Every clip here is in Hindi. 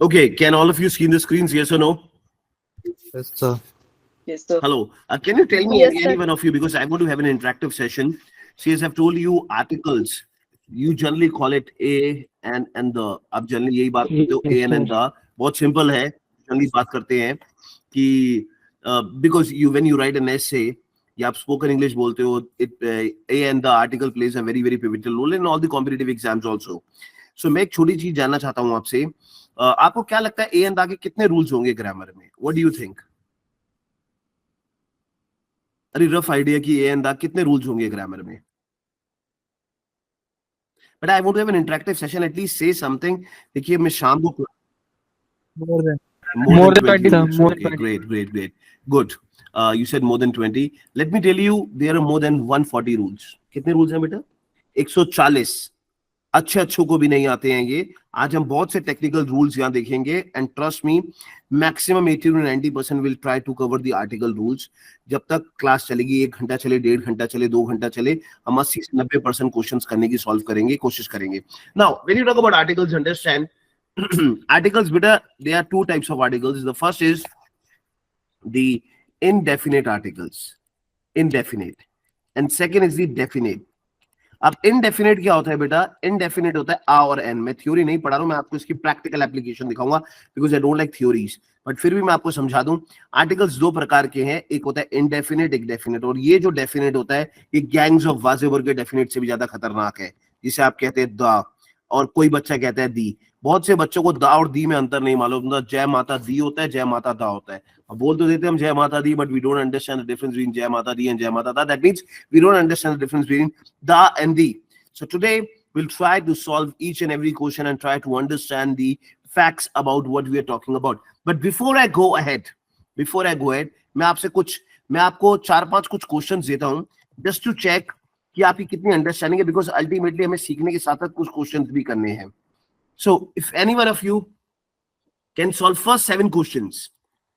Okay, can all of you see the screens? Yes or no? Yes, sir. Yes, sir. Hello. Can you tell me, Yes, any sir. one of you, because I'm going to have an interactive session. See, as I've told you, articles, you generally call it a and the. आप generally यही बात करते हो, a and the. बहुत simple है. Generally बात करते हैं कि because you when you write an essay, या आप spoken English बोलते हो, a and the article plays a very very pivotal role in all the competitive exams also. So मैं एक छोटी चीज जानना चाहता हूँ आपसे. आपको क्या लगता है a and the के कितने rules होंगे grammar में? What do you think? अरे रफ आइडिया कि ए एंड द कितने रूल्स होंगे ग्रामर में. But I want to have an interactive session, at least say something. देखिए मैं शाम को More than more than 20 sir. rules. More Okay, great. Good. You said more than 20. Let me tell you, there are more than 140 rules. कितने रूल्स हैं बेटा? 140. अच्छे को भी नहीं आते हैं ये. आज हम बहुत से टेक्निकल रूल्स यहाँ देखेंगे and trust me, maximum 80 to 90% will try to cover the article rules. जब तक क्लास चलेगी, 1 घंटा चले, 1.5 घंटा चले, 2 घंटा चले, हम 80 से 90% क्वेश्चंस करने की सॉल्व करेंगे, कोशिश करेंगे. Now when you talk about articles, understand articles beta, there are two types of articles. The first is the indefinite articles, indefinite, and second is the definite. अब इनडेफिनेट क्या होता है बेटा? इनडेफिनेट होता है आ और एन. मैं थ्योरी नहीं पढ़ा रहा हूं, मैं आपको इसकी प्रैक्टिकल एप्लीकेशन दिखाऊंगा because I don't like theories, but फिर भी मैं आपको समझा दूं. आर्टिकल्स दो प्रकार के हैं, एक होता है इनडेफिनेट, एक डेफिनेट. और ये जो डेफिनेट होता है, ये गैंग्स ऑफ वाजेवर के डेफिनेट से भी ज्यादा खतरनाक है, जिसे आप कहते हैं द, और कोई बच्चा कहता है दी. बहुत से बच्चों को द और दी में अंतर नहीं मालूम. जय माता दी होता है, जय माता दा होता है. अब बोल तो देते हैं हम Jai Mata Di, but we don't understand the difference between Jai Mata Di and Jai Mata Da. That means we don't understand the difference between Da and Di. So today we'll try to solve each and every question and try to understand the facts about what we are talking about. But before I go ahead, मैं आपको 4-5 कुछ क्वेश्चंस देता हूं just to check कि आपकी कितनी अंडरस्टैंडिंग है, because ultimately हमें सीखने के साथ साथ कुछ क्वेश्चंस भी करने हैं. So if any one of you can solve first 7 questions,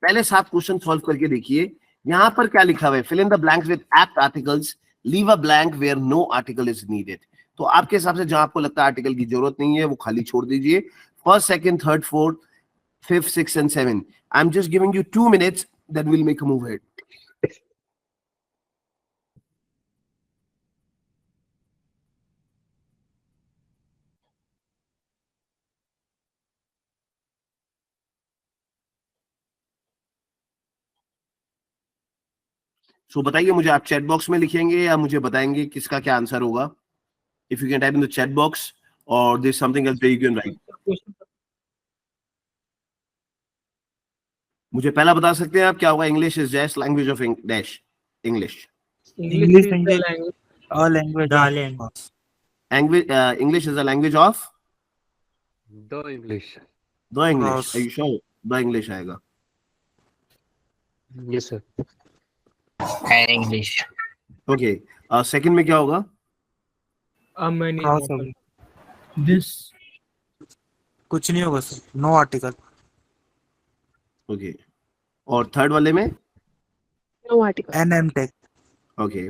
पहले 7 क्वेश्चन सॉल्व करके देखिए. यहां पर क्या लिखा हुआ है? fill in the blanks with apt articles, leave a blank where no article is needed. तो आपके हिसाब से जहां आपको लगता है आर्टिकल की जरूरत नहीं है, वो खाली छोड़ दीजिए. First, second, third, fourth, fifth, six and 7. I am just giving you 2 minutes, then we'll make a move ahead. सो बताइए मुझे, आप चैट बॉक्स में लिखेंगे या मुझे बताएंगे किसका क्या आंसर होगा? If you can type in the chat box और there something else you can write. मुझे पहला बता सकते हैं आप क्या होगा? English is just language of dash. English English language. All language. English is a language of The English. the English. Yes. Are you sure? The English आएगा. Yes, sir. English. Okay. Second में क्या होगा? Many. This. कुछ नहीं होगा सर. No article. Okay. और थर्ड वाले में? No article. NM tag. Okay.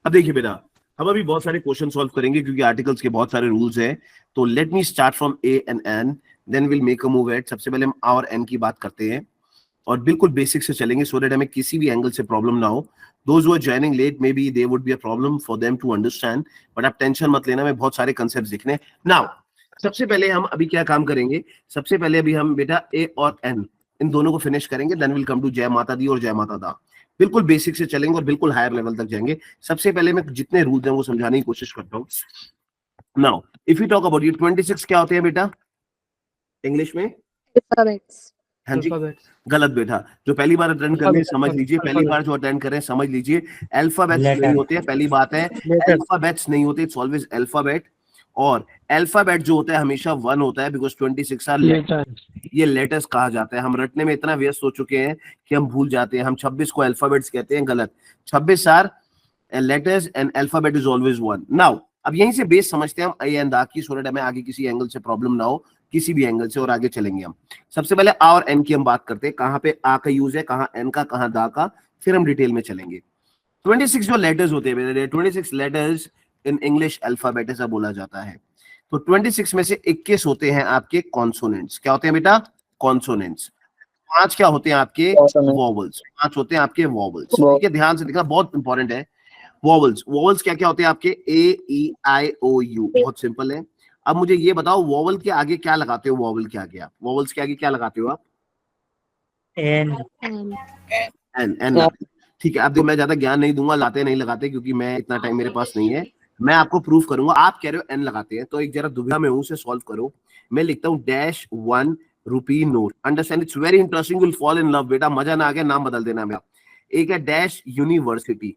अब देखिए बेटा, हम अभी बहुत सारे क्वेश्चन सॉल्व करेंगे क्योंकि आर्टिकल्स के बहुत सारे रूल्स हैं. तो let me start from a and an, then will make a move at. सबसे पहले हम आ और एन की बात करते हैं और बिल्कुल बेसिक से चलेंगे सो दैट हमें किसी भी एंगल से प्रॉब्लम ना हो. Those who are joining late maybe there would be a problem for them to understand, but आप टेंशन मत लेना, मैं बहुत सारे कंसेप्ट दिखने. नाउ सबसे पहले हम अभी क्या काम करेंगे? सबसे पहले अभी हम बेटा ए और एन इन दोनों को फिनिश करेंगे, देन विल कम टू जय माता दी और जय माता दा. बिल्कुल बेसिक से चलेंगे और बिल्कुल हायर लेवल तक जाएंगे. सबसे पहले मैं जितने रूल्स हैं वो समझाने की कोशिश करता हूँ. Now if you talk about ये 26 क्या होते हैं बेटा इंग्लिश में? Alphabets. हाँ जी, गलत बेटा. जो पहली बार अटेंड कर रहे हैं समझ लीजिए, पहली बार जो अटेंड कर रहे हैं समझ लीजिए, अल्फाबेट्स नहीं होते हैं. पहली बात है, अल्फाबेट्स नहीं होते, इट्स ऑलवेज अल्फाबेट. और अल्फाबेट जो होता है हमेशा 1 होता है बिकॉज 26 आर लेटर्स. ये लेटर्स कहा जाता है. हम रटने में इतना व्यस्त हो चुके हैं कि हम भूल जाते हैं. हम 26 को अल्फाबेट्स कहते हैं, गलत. 26 are letters and alphabet is always 1. Now अब यहीं से बेस समझते हैं हम ए एंड दा की, सो दैट हमें आगे किसी एंगल से प्रॉब्लम ना हो, किसी भी एंगल से, और आगे चलेंगे हम. सबसे पहले आ और एन की हम बात करते हैं, कहां पे आ का यूज है, कहां एन का, कहां दा का, फिर हम डिटेल में चलेंगे. 26 जो लेटर्स होते हैं, 26 लेटर्स इन इंग्लिश अल्फाबेट ऐसा बोला जाता है. तो 26 में से 21 होते हैं आपके कॉन्सोनेंट्स। क्या होते हैं बेटा? कॉन्सोनेंट्स। 5 क्या होते हैं आपके? वॉवल्स। 5 होते हैं आपके वॉवल्स। ठीक है, ध्यान से देखना, बहुत इंपॉर्टेंट है। वॉवल्स, वॉवल्स क्या क्या होते हैं आपके? ए ई आई ओ यू। बहुत सिंपल है। अब मुझे ये बताओ, वॉवल के आगे क्या लगाते हो? वॉवल के आगे आप, वॉवल्स के आगे क्या लगाते हो आप? N And N. एन लगाते हो। ठीक है, अब देखो मैं ज्यादा ज्ञान नहीं दूंगा लाते नहीं लगाते, क्योंकि मैं इतना टाइम मेरे पास नहीं है। मैं आपको प्रूफ करूंगा। आप कह रहे हो एन लगाते हैं, तो एक जरा दुविधा में हूं, उसे सॉल्व करो। मैं लिखता हूं -1 rupee note. Understand? It's very interesting, will fall in love. बेटा मजा ना आ गया, नाम बदल देना मेरा। एक है डैश यूनिवर्सिटी।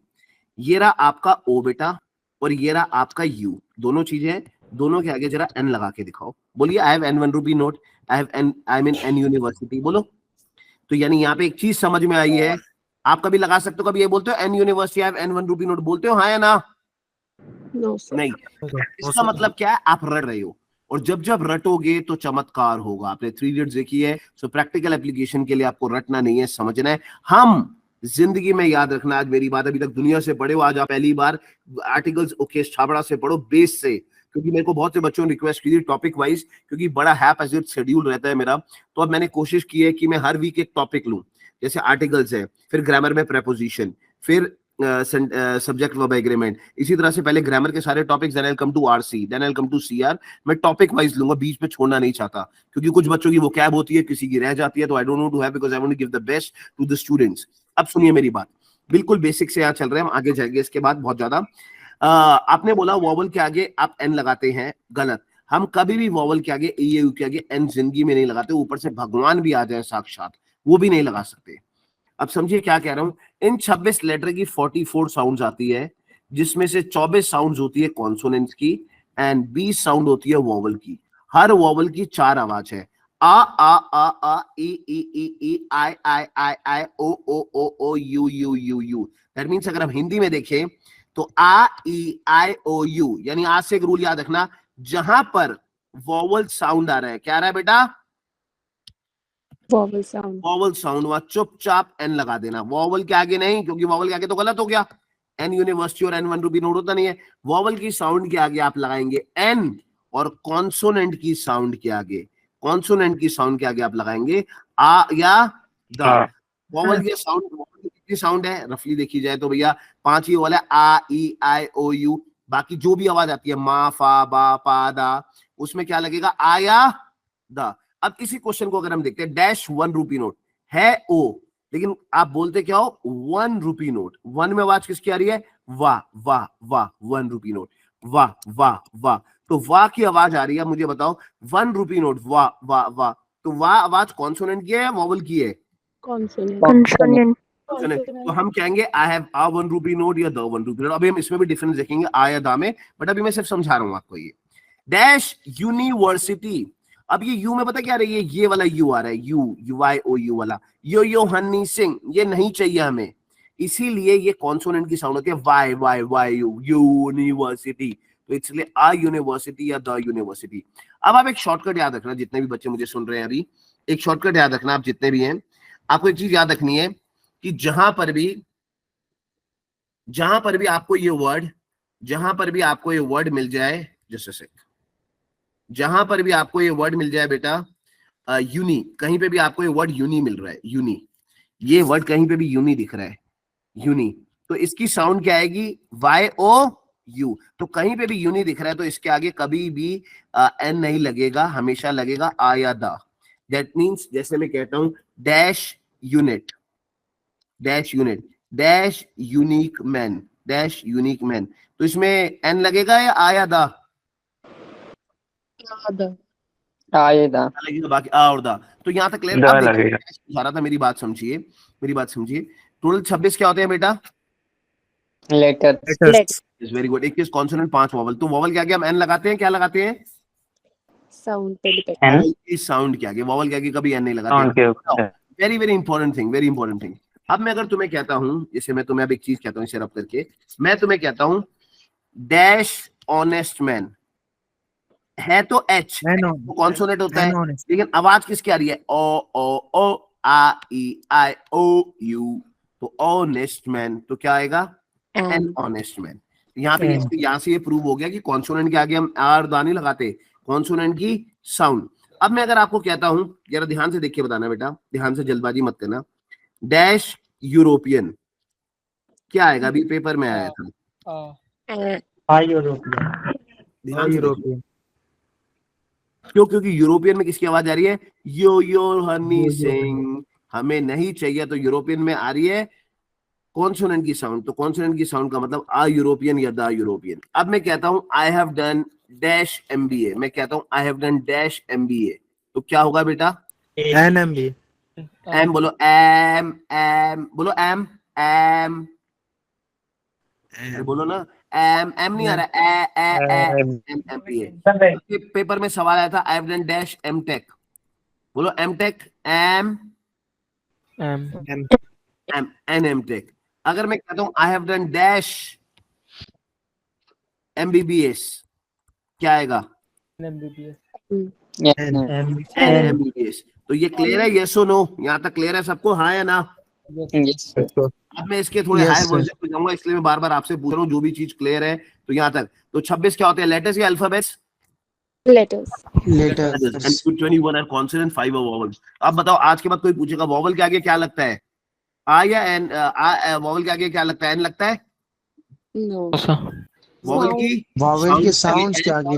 ये रहा आपका ओ बेटा, और ये रहा आपका यू। दोनों चीजें हैं, दोनों के आगे जरा एन लगा के दिखाओ। बोलिए, I have an 1 rupee note, I have an, I mean an university. बोलो। तो यानी यहाँ पे एक चीज समझ में आई है। आप कभी लगा सकते हो, कभी ये बोलते हो an university, I have an 1 rupee note, बोलते हो हाँ या ना? no, sir. नहीं। इसका मतलब क्या है? आप रट रहे हो, और जब जब रटोगे तो चमत्कार होगा। आपने 3 इडियट्स देखी है, सो प्रैक्टिकल एप्लीकेशन के लिए आपको रटना नहीं है, समझना है। हम जिंदगी में याद रखना, आज मेरी बात, अभी तक दुनिया से पढ़े हो, आज आप पहली बार आर्टिकल्स ओके छाबड़ा से पढ़ो, बेस से। क्योंकि मेरे को बहुत से बच्चों ने रिक्वेस्ट की थी टॉपिक वाइज, क्योंकि बड़ा हैप एज इट शेड्यूल रहता है मेरा। तो अब मैंने कोशिश की है कि मैं हर वीक एक टॉपिक लूं। जैसे आर्टिकल्स है, फिर ग्रामर में प्रेपोजिशन, फिर सब्जेक्ट वर्ब एग्रीमेंट। इसी तरह से पहले ग्रामर के सारे topics, then I will come to RC, then I will come to CR. मैं टॉपिक वाइज लूंगा, बीच में छोड़ना नहीं चाहता, क्योंकि कुछ बच्चों की वो कैब होती है, किसी की रह जाती है। तो I don't know to have, because I want to give the best to the students. अब सुनिए मेरी बात, बिल्कुल बेसिक से यहाँ चल रहे हैं, हम आगे जाएंगे इसके बाद बहुत ज्यादा। आपने बोला वॉवल के आगे आप एन लगाते हैं, गलत। हम कभी भी वॉवल के आगे, ए यू के आगे एन जिंदगी में नहीं लगाते। ऊपर से भगवान भी आ जाए साक्षात, वो भी नहीं लगा सकते। अब समझिए क्या कह रहा हूं। इन 26 लेटर की 44 साउंड्स आती है, जिसमें से 24 साउंड्स होती है कॉन्सोनेंट्स की, एंड 20 साउंड होती है वॉवल की। हर वॉवल की 4 आवाज है। आ ई ई ई ई आई आई आई आई ओ यू यू यू यू। दैट मींस अगर हम हिंदी में देखें तो आ ई आई ओ यू, यानी आज से एक रूल याद रखना, जहां पर वॉवल साउंड आ रहा है, क्या आ रहा है बेटा? Vowel sound. वॉवल साउंड, वहां चुपचाप एन लगा देना। वॉवल के आगे नहीं, क्योंकि वॉवल के आगे तो गलत हो गया। एन यूनिवर्सिटी और एन 1 रुपी नोट होता नहीं है। वॉवल की साउंड के आगे आप लगाएंगे एन, और कॉन्सोनेंट की साउंड के आगे, कॉन्सोनेंट की साउंड के आगे आप लगाएंगे आ या द। वॉवल की साउंड, कितनी साउंड है रफली देखी जाए तो भैया 5 ही वॉवल है, आ ई आई ओ यू। बाकी जो भी आवाज आती है, मा फा बा पा दा, उसमें क्या लगेगा? आ या द। अब इसी क्वेश्चन को अगर हम देखते हैं, डैश 1 रुपी नोट है ओ, लेकिन आप बोलते क्या हो? 1 रुपी नोट। 1 में आवाज किसकी आ रही है? वाह वाह वाह। 1 रुपी नोट, वाह वाह वाह। तो वाह की आवाज आ रही है, मुझे बताओ 1 रुपी नोट, वाह वाह वाह। तो वाह आवाज कॉन्सोनेंट की है या वॉवल की है? Consonant. Consonant. तो हम कहेंगे I have a 1 rupee note या द 1 रुपी नोट। अभी हम इसमें भी डिफरेंस देखेंगे, आ या दा में, बट अभी मैं सिर्फ समझा रहा हूं आपको। ये डैश यूनिवर्सिटी, अब ये यू में पता क्या रही है? ये वाला यू आ रहा है, U U I O U वाला। यो हनी सिंह, ये नहीं चाहिए हमें, इसीलिए ये कॉन्सोनेंट की साउंड होती है Y Y Y U, university. तो इसलिए आ यूनिवर्सिटी या द यूनिवर्सिटी। अब आप एक शॉर्टकट याद रखना, जितने भी बच्चे मुझे सुन रहे हैं अभी, एक शॉर्टकट याद रखना। आप जितने भी हैं, आपको एक चीज याद रखनी है कि जहां पर भी आपको ये वर्ड मिल जाए, जस्ट अ सेक, जहां पर भी आपको ये वर्ड मिल जाए बेटा, यूनी, कहीं पे भी आपको ये वर्ड यूनी मिल रहा है, यूनी, ये वर्ड कहीं पे भी यूनी दिख रहा है, यूनी, तो इसकी साउंड क्या आएगी? Y O U. तो कहीं पे भी यूनी दिख रहा है तो इसके आगे कभी भी एन नहीं लगेगा, हमेशा लगेगा आ या दा। दैट मीन्स जैसे मैं कहता हूं dash unit, dash unit, dash unique man, dash unique man, तो इसमें एन लगेगा या आ या दा? Other. आएगा। लगेगा, बाकी आ और दा। तो यहां तक क्लियर? अब देखिए, समझा रहा था, मेरी बात समझिए, मेरी बात समझिए। टोटल 26 क्या होते हैं बेटा? Letter. Is very good. 21 consonant, 5 vowel. तो वॉवल के आगे हम एन लगाते हैं, क्या लगाते हैं? Sound पे depend. वॉवल की साउंड के आगे, वॉवल के आगे कभी एन नहीं लगाते। Very very important thing, very important thing. अब मैं अगर तुम्हें कहता हूं, जैसे मैं तुम्हें अब एक चीज कहता हूं इसे रब करके, मैं तुम्हें कहता हूं डैश ऑनेस्ट मैन, है तो एच, कॉन्सोनेंट होता है, लेकिन आवाज किसकी आ रही है? ओ आ ई आई ओ यू। तो ऑनेस्ट मैन, तो क्या आएगा? An honest man. यहाँ पे यहाँ से ये प्रूव हो गया कि कॉन्सोनेंट के आगे हम आर दा नहीं लगाते, कॉन्सोनेंट की साउंड। अब मैं अगर आपको कहता हूं, जरा ध्यान से देख के बताना बेटा, ध्यान से जल्दबाजी मत करना, डैश यूरोपियन, क्या आएगा? अभी पेपर में आया था, यूरोपियन। ध्यान से देखिए। क्यों? क्योंकि यूरोपियन में किसकी आवाज आ रही है? यो यो हनी सिंह, हमें नहीं चाहिए, तो यूरोपियन में आ रही है कॉन्सोनेंट की साउंड, तो कॉन्सोनेंट की साउंड का मतलब आ यूरोपियन या द यूरोपियन। अब मैं कहता हूं I have done dash MBA, मैं कहता हूं I have done dash MBA, तो क्या होगा बेटा? An MB. एम बोलो, एम बोलो, एम एम बोलो ना, एम एम नहीं आ रहा, एम एमबीए। पेपर में सवाल आया था I have done dash M tech, बोलो M tech, M N M tech. अगर मैं कहता हूं I have done dash MBBS, क्या आएगा? एमबीबीएस। तो ये क्लियर है, यस और नो? यहाँ तक क्लियर है सबको, हाँ या ना? अब मैं इसके थोड़े हायर वर्जन पे जाऊंगा, इसलिए मैं बार बार आपसे पूछ रहा हूँ, जो भी चीज क्लियर है तो यहाँ तक। तो 26 क्या होते हैं, लेटर्स या alphabets? Letters. And 21 are consonant, 5 are vowels। अब बताओ, आज के बाद कोई पूछेगा वॉवल के आगे क्या लगता है, आ या एन? वॉवल के आगे क्या लगता है, एन लगता है? No. वॉवल की साउंड्स के आगे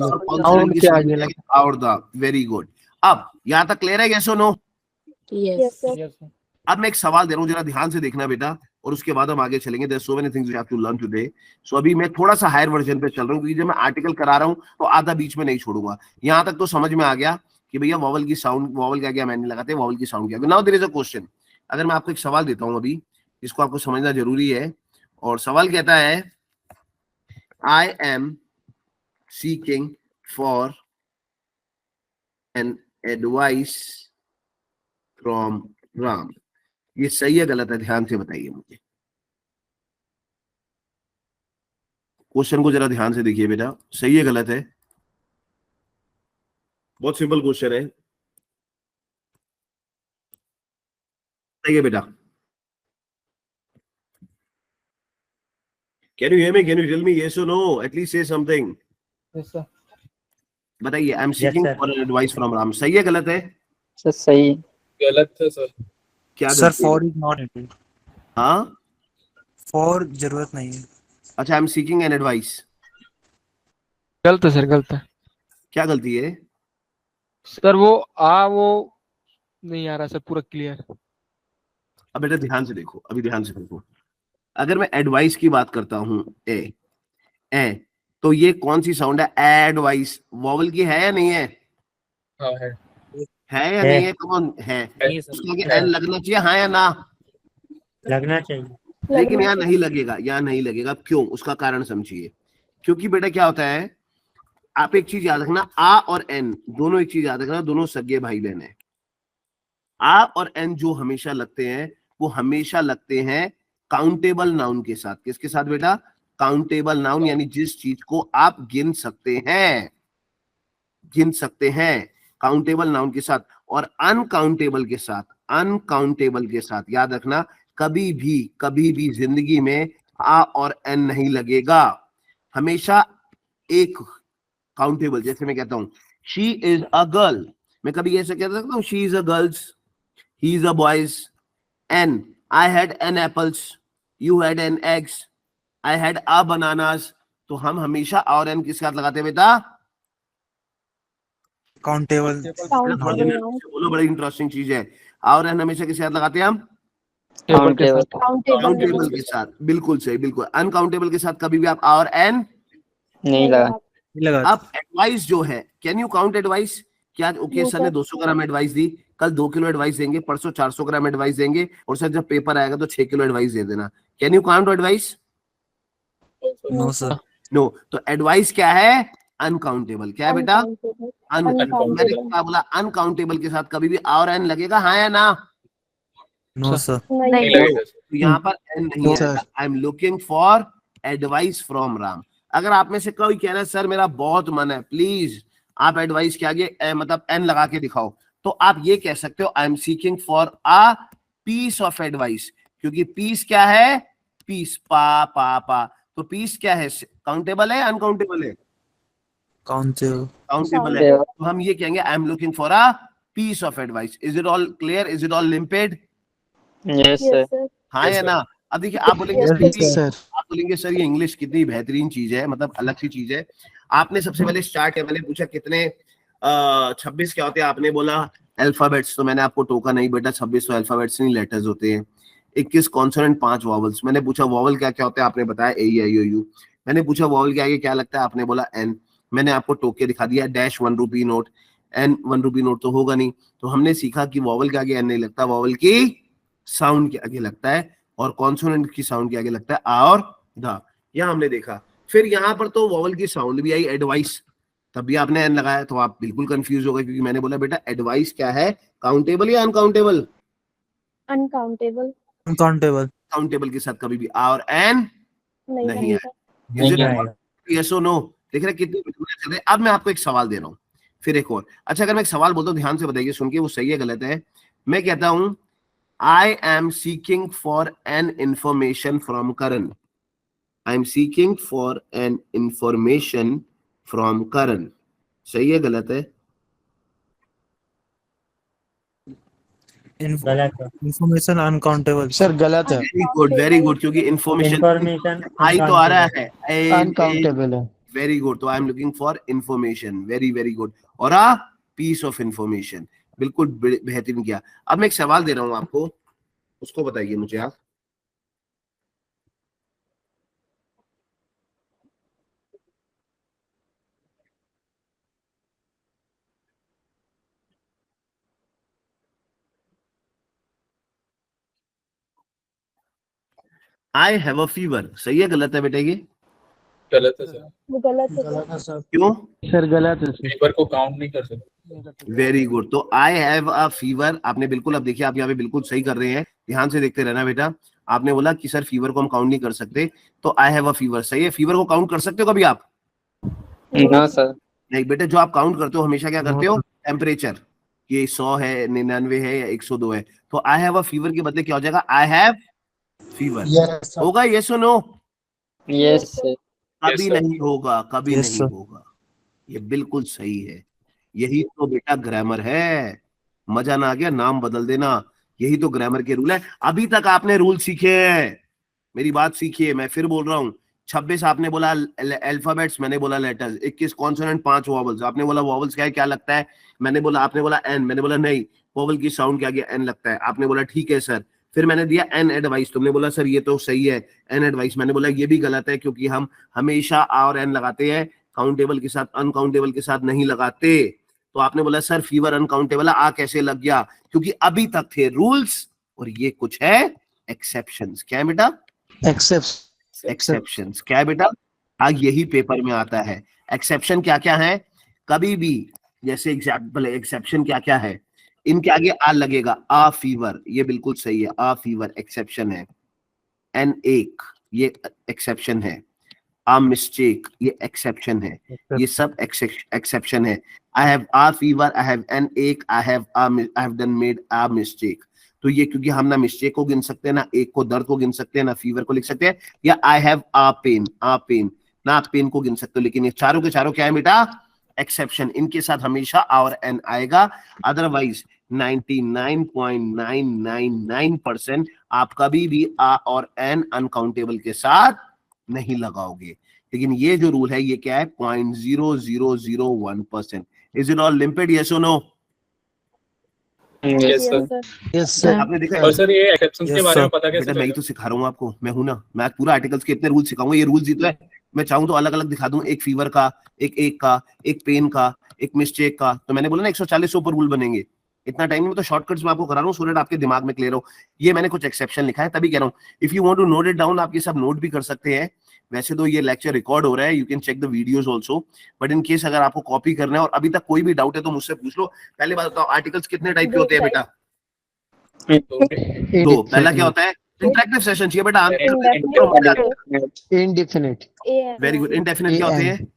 और द। Very good. अब यहाँ तक क्लियर है, यस और नो? Yes. अब मैं एक सवाल दे रहा हूँ, जरा ध्यान से देखना बेटा, और उसके बाद हम आगे चलेंगे। There so many things we have to learn today. So अभी मैं थोड़ा सा हायर वर्जन पे चल रहा हूँ, क्योंकि जब मैं आर्टिकल करा रहा हूँ तो आधा बीच में नहीं छोड़ूंगा। यहाँ तक तो समझ में आ गया कि भैया वॉवल की साउंड, वॉवल के आगे हम नहीं लगाते, वॉवल की साउंड के आगे। Now there is a question. अगर मैं आपको एक सवाल देता हूँ अभी, इसको आपको समझना जरूरी है, और सवाल कहता है I am seeking for an advice from Ram. ये सही है गलत है? ध्यान से बताइए मुझे। क्वेश्चन को जरा ध्यान से देखिए बेटा, सही है गलत है? बहुत सिंपल क्वेश्चन है। सही है बेटा? Can you hear me? Can you tell me yes और no? At least say something. Yes sir. बताइए, I am seeking for advice from Ram, सही है गलत है? सर सही। गलत है सर। क्या sir for is not needed. हाँ, फॉर जरूरत नहीं है। अच्छा, आई एम सीकिंग एन एडवाइस, गलत है सर, गलत है क्या गलती है? सर। वो नहीं आ रहा सर पूरा क्लियर। अब बेटा ध्यान से देखो, अभी ध्यान से देखो। अगर मैं एडवाइस की बात करता हूं, ए तो ये कौन सी साउंड है? एडवाइस वॉवल की है या नहीं है? हाँ है या नहीं है? कौन है? उसके आगे एन लगना चाहिए, हाँ या ना? लगना चाहिए। लेकिन यहाँ नहीं लगेगा, यहाँ नहीं लगेगा। क्यों? उसका कारण समझिए। क्योंकि बेटा क्या होता है, आप एक चीज याद रखना, आ और एन दोनों, एक चीज याद रखना, दोनों सगे भाई बहन है। आ और एन जो हमेशा लगते हैं, वो हमेशा लगते हैं काउंटेबल नाउन के साथ। किसके साथ बेटा? काउंटेबल नाउन, यानी जिस चीज को आप गिन सकते हैं, गिन सकते हैं, काउंटेबल नाउन के साथ। और अनकाउंटेबल के साथ, अनकाउंटेबल के साथ याद रखना, कभी भी जिंदगी में आ और एन नहीं लगेगा, हमेशा एक काउंटेबल। जैसे मैं कहता हूं शी इज अ गर्ल, मैं कभी ऐसे कह सकता हूं she is a girls, he is a boys. An, I had an apples, you had an eggs, I had a bananas. तो हम हमेशा और एन किसके साथ लगाते हैं बेटा? काउंटेबल। बोलो, बड़ी इंटरेस्टिंग चीज है। और एन हमेशा किसके साथ लगाते हैं हम? काउंटेबल। काउंटेबल के साथ। बिल्कुल सही, बिल्कुल। अनकाउंटेबल के साथ कभी भी आप और एन नहीं लगा। अब एडवाइस जो है, कैन यू काउंट एडवाइस? क्या ओके सर ने 200 ग्राम एडवाइस दी, कल 2 किलो एडवाइस देंगे, परसों 400 ग्राम एडवाइस देंगे, और सर जब पेपर आएगा तो 6 किलो एडवाइस दे देना। Can you count advice? No sir. No. तो एडवाइस क्या है? अनकाउंटेबल। क्या है बेटा? मैंने क्या बोला? अनकाउंटेबल के साथ कभी भी और एन लगेगा, हाँ या ना? No sir. नहीं लगेगा सर। तो यहाँ पर एन नहीं है। I am looking for advice from Ram. अगर आप में से कोई कह रहा है सर मेरा बहुत मन है, प्लीज आप एडवाइस के आगे मतलब एन लगा के दिखाओ, तो आप ये कह सकते हो I am seeking for a piece of advice. क्योंकि पीस क्या है? पीस, पा पा पा। तो पीस क्या है, काउंटेबल है अनकाउंटेबल है? काउंटेबल काउंटेबल है। तो हम ये कहेंगे I am looking for a piece of advice. Is it all clear, is it all limpid? Yes sir. हाँ या ना? अब देखिए आप बोलेंगे Yes, सर, sir. आप बोलेंगे सर ये इंग्लिश कितनी बेहतरीन चीज है, मतलब अलग सी चीज है। आपने सबसे पहले स्टार्ट किया, मैंने पूछा कितने 26 क्या होते हैं, आपने बोला अल्फाबेट्स, तो मैंने आपको टोका नहीं बेटा 26 तो अल्फाबेट्स नहीं लेटर्स होते हैं। 21 कॉन्सोनेंट 5 वॉवल्स। मैंने पूछा वॉवल क्या क्या होता है, आपने बताया ए ई आई ओ यू। मैंने पूछा वॉवल के आगे क्या लगता है, आपने बोला एन। मैंने आपको टोक के दिखा दिया dash 1 rupee note, an 1 rupee note तो होगा नहीं। तो हमने सीखा कि वॉवल के आगे एन नहीं लगता, वॉवल की साउंड के आगे लगता है, और कॉन्सोनेंट की साउंड के आगे लगता है आ और धा। यह हमने देखा। फिर यहाँ पर तो वॉवल की साउंड भी आई एडवाइस, तब भी आपने एन लगाया, तो आप बिल्कुल कंफ्यूज हो गए, क्योंकि मैंने बोला बेटा एडवाइस क्या है, काउंटेबल या अनकाउंटेबल? Uncountable. अनकाउंटेबल काउंटेबल के साथ कभी भी आ और एन नहीं आएगा. है। आएगा। यस और नो? देख रहे कितनी बिल्कुल चल रहे। अब मैं आपको एक सवाल दे रहा हूँ, फिर एक और। अच्छा अगर मैं एक सवाल बोलता हूँ ध्यान से बताइए, सुन के वो सही है गलत है। मैं कहता हूँ I am seeking for an information from Karan. I am seeking for an information from Karan. सही है गलत है? इंफॉर्मेशन अनकाउंटेबल सर गलत है, वेरी गुड, क्योंकि इंफॉर्मेशन आई तो आ रहा है, अनकाउंटेबल है। Very good. तो I am looking for information, very very good, और अ पीस ऑफ इंफॉर्मेशन। बिल्कुल बेहतरीन किया। अब मैं एक सवाल दे रहा हूं आपको, उसको बताइए मुझे आप। आई हैव अ फीवर। सही है गलत है बेटा ये? गलत है सर। वो गलत है सर. क्यों? सर गलत है सर। फीवर को काउंट नहीं कर सकते। Very good. तो आई हैव अ फीवर आपने बिल्कुल, अब देखिए आप यहाँ पे बिल्कुल सही कर रहे हैं, ध्यान से देखते रहना बेटा। आपने बोला कि सर फीवर को हम काउंट नहीं कर सकते, तो आई हैव अ फीवर सही है। फीवर को काउंट कर सकते हो कभी आप? No sir. नहीं बेटे, जो आप काउंट करते हो हमेशा क्या करते हो, टेम्परेचर, ये 100 है, 99 है या 102 है। तो आई हैव अ फीवर के बदले क्या हो जाएगा, आई हैव फीवर। होगा ये सुनो? Yes sir. कभी Yes, sir. नहीं होगा, कभी Yes, नहीं sir. होगा। ये बिल्कुल सही है। यही तो बेटा ग्रामर है। मजा ना आ गया, नाम बदल देना। यही तो ग्रामर के रूल है। अभी तक आपने रूल सीखे हैं, मेरी बात सीखिए। मैं फिर बोल रहा हूँ, 26 आपने बोला अल्फाबेट्स, मैंने बोला लेटर्स। 21 कॉन्सोनेंट 5 वॉवल्स, आपने बोला वॉवल्स क्या है, क्या लगता है? मैंने बोला, आपने बोला एन, मैंने बोला नहीं, वॉवल की साउंड के आगे एन लगता है। आपने बोला ठीक है सर। फिर मैंने दिया एन एडवाइस, तुमने बोला सर ये तो सही है एन एडवाइस। मैंने बोला ये भी गलत है, क्योंकि हम हमेशा आ और एन लगाते हैं, काउंटेबल के साथ, अनकाउंटेबल के साथ नहीं लगाते। तो आपने बोला सर फीवर अनकाउंटेबल है, आ कैसे लग गया? क्योंकि अभी तक थे रूल्स और ये कुछ है एक्सेप्शंस। क्या है बेटा? एक्सेप्शंस। क्या है बेटा? आग यही पेपर में आता है। एक्सेप्शन क्या क्या है? कभी भी जैसे एग्जाम्पल, एक्सेप्शन क्या क्या है, इनके आगे आ लगेगा, आ फीवर, ये बिल्कुल सही है, आ फीवर एक्सेप्शन है। एन एक, ये एक्सेप्शन है। आ मिस्टेक, ये एक्सेप्शन है। ये सब एक्सेप्शन है। I have a fever, I have an ache, I have done made a mistake. तो ये क्योंकि हम ना मिस्टेक को गिन सकते हैं, ना एक को दर्द को गिन सकते हैं, ना फीवर को लिख सकते हैं, या आई हैव आ पेन, ना आप पेन को गिन सकते हो। लेकिन ये चारों के चारों क्या है बेटा? एक्सेप्शन। इनके साथ हमेशा आ और एन आएगा। अदरवाइज 99.999% आप कभी भी आ और एन अनकाउंटेबल के साथ नहीं लगाओगे। लेकिन ये जो रूल है ये क्या है? 0.0001%। Is it all limpid? Yes और no? Yes sir. Yes sir. आपने देखा? और सर ये एक्सेप्शंस के Yes, बारे में sir. पता कैसे बेटा मैं ही चलेगा? तो सिखा रहा हूँ आपको, मैं हूं ना, मैं पूरा आर्टिकल्स के इतने रूल सिखाऊंगा। ये रूल्स ही तो है। मैं चाहूँ तो अलग अलग दिखा दूं, एक फीवर का, एक का, एक पेन का, एक मिस्टेक का। तो मैंने बोला ना 140 से ऊपर रूल बनेंगे। इतना टाइम नहीं, तो शॉर्टकट्स में आपको करा रहा हूँ, सो दैट आपके दिमाग में क्लियर हो। ये मैंने कुछ एक्सेप्शन लिखा है, तभी कह रहा हूँ। If you want to note it down, आप ये सब नोट भी कर सकते हैं। वैसे तो ये लेक्चर रिकॉर्ड हो रहा है, you can check the videos also, but in case अगर आपको कॉपी करना है और अभी तक कोई भी डाउट है तो मुझसे पूछ लो। पहले बात बताओ, आर्टिकल्स कितने टाइप के होते हैं बेटा? दो। पहला क्या होता है? इंटरेक्टिव सेशन चाहिए बेटा। इनडेफिनिट। Very good. इनडेफिनिट क्या होते हैं?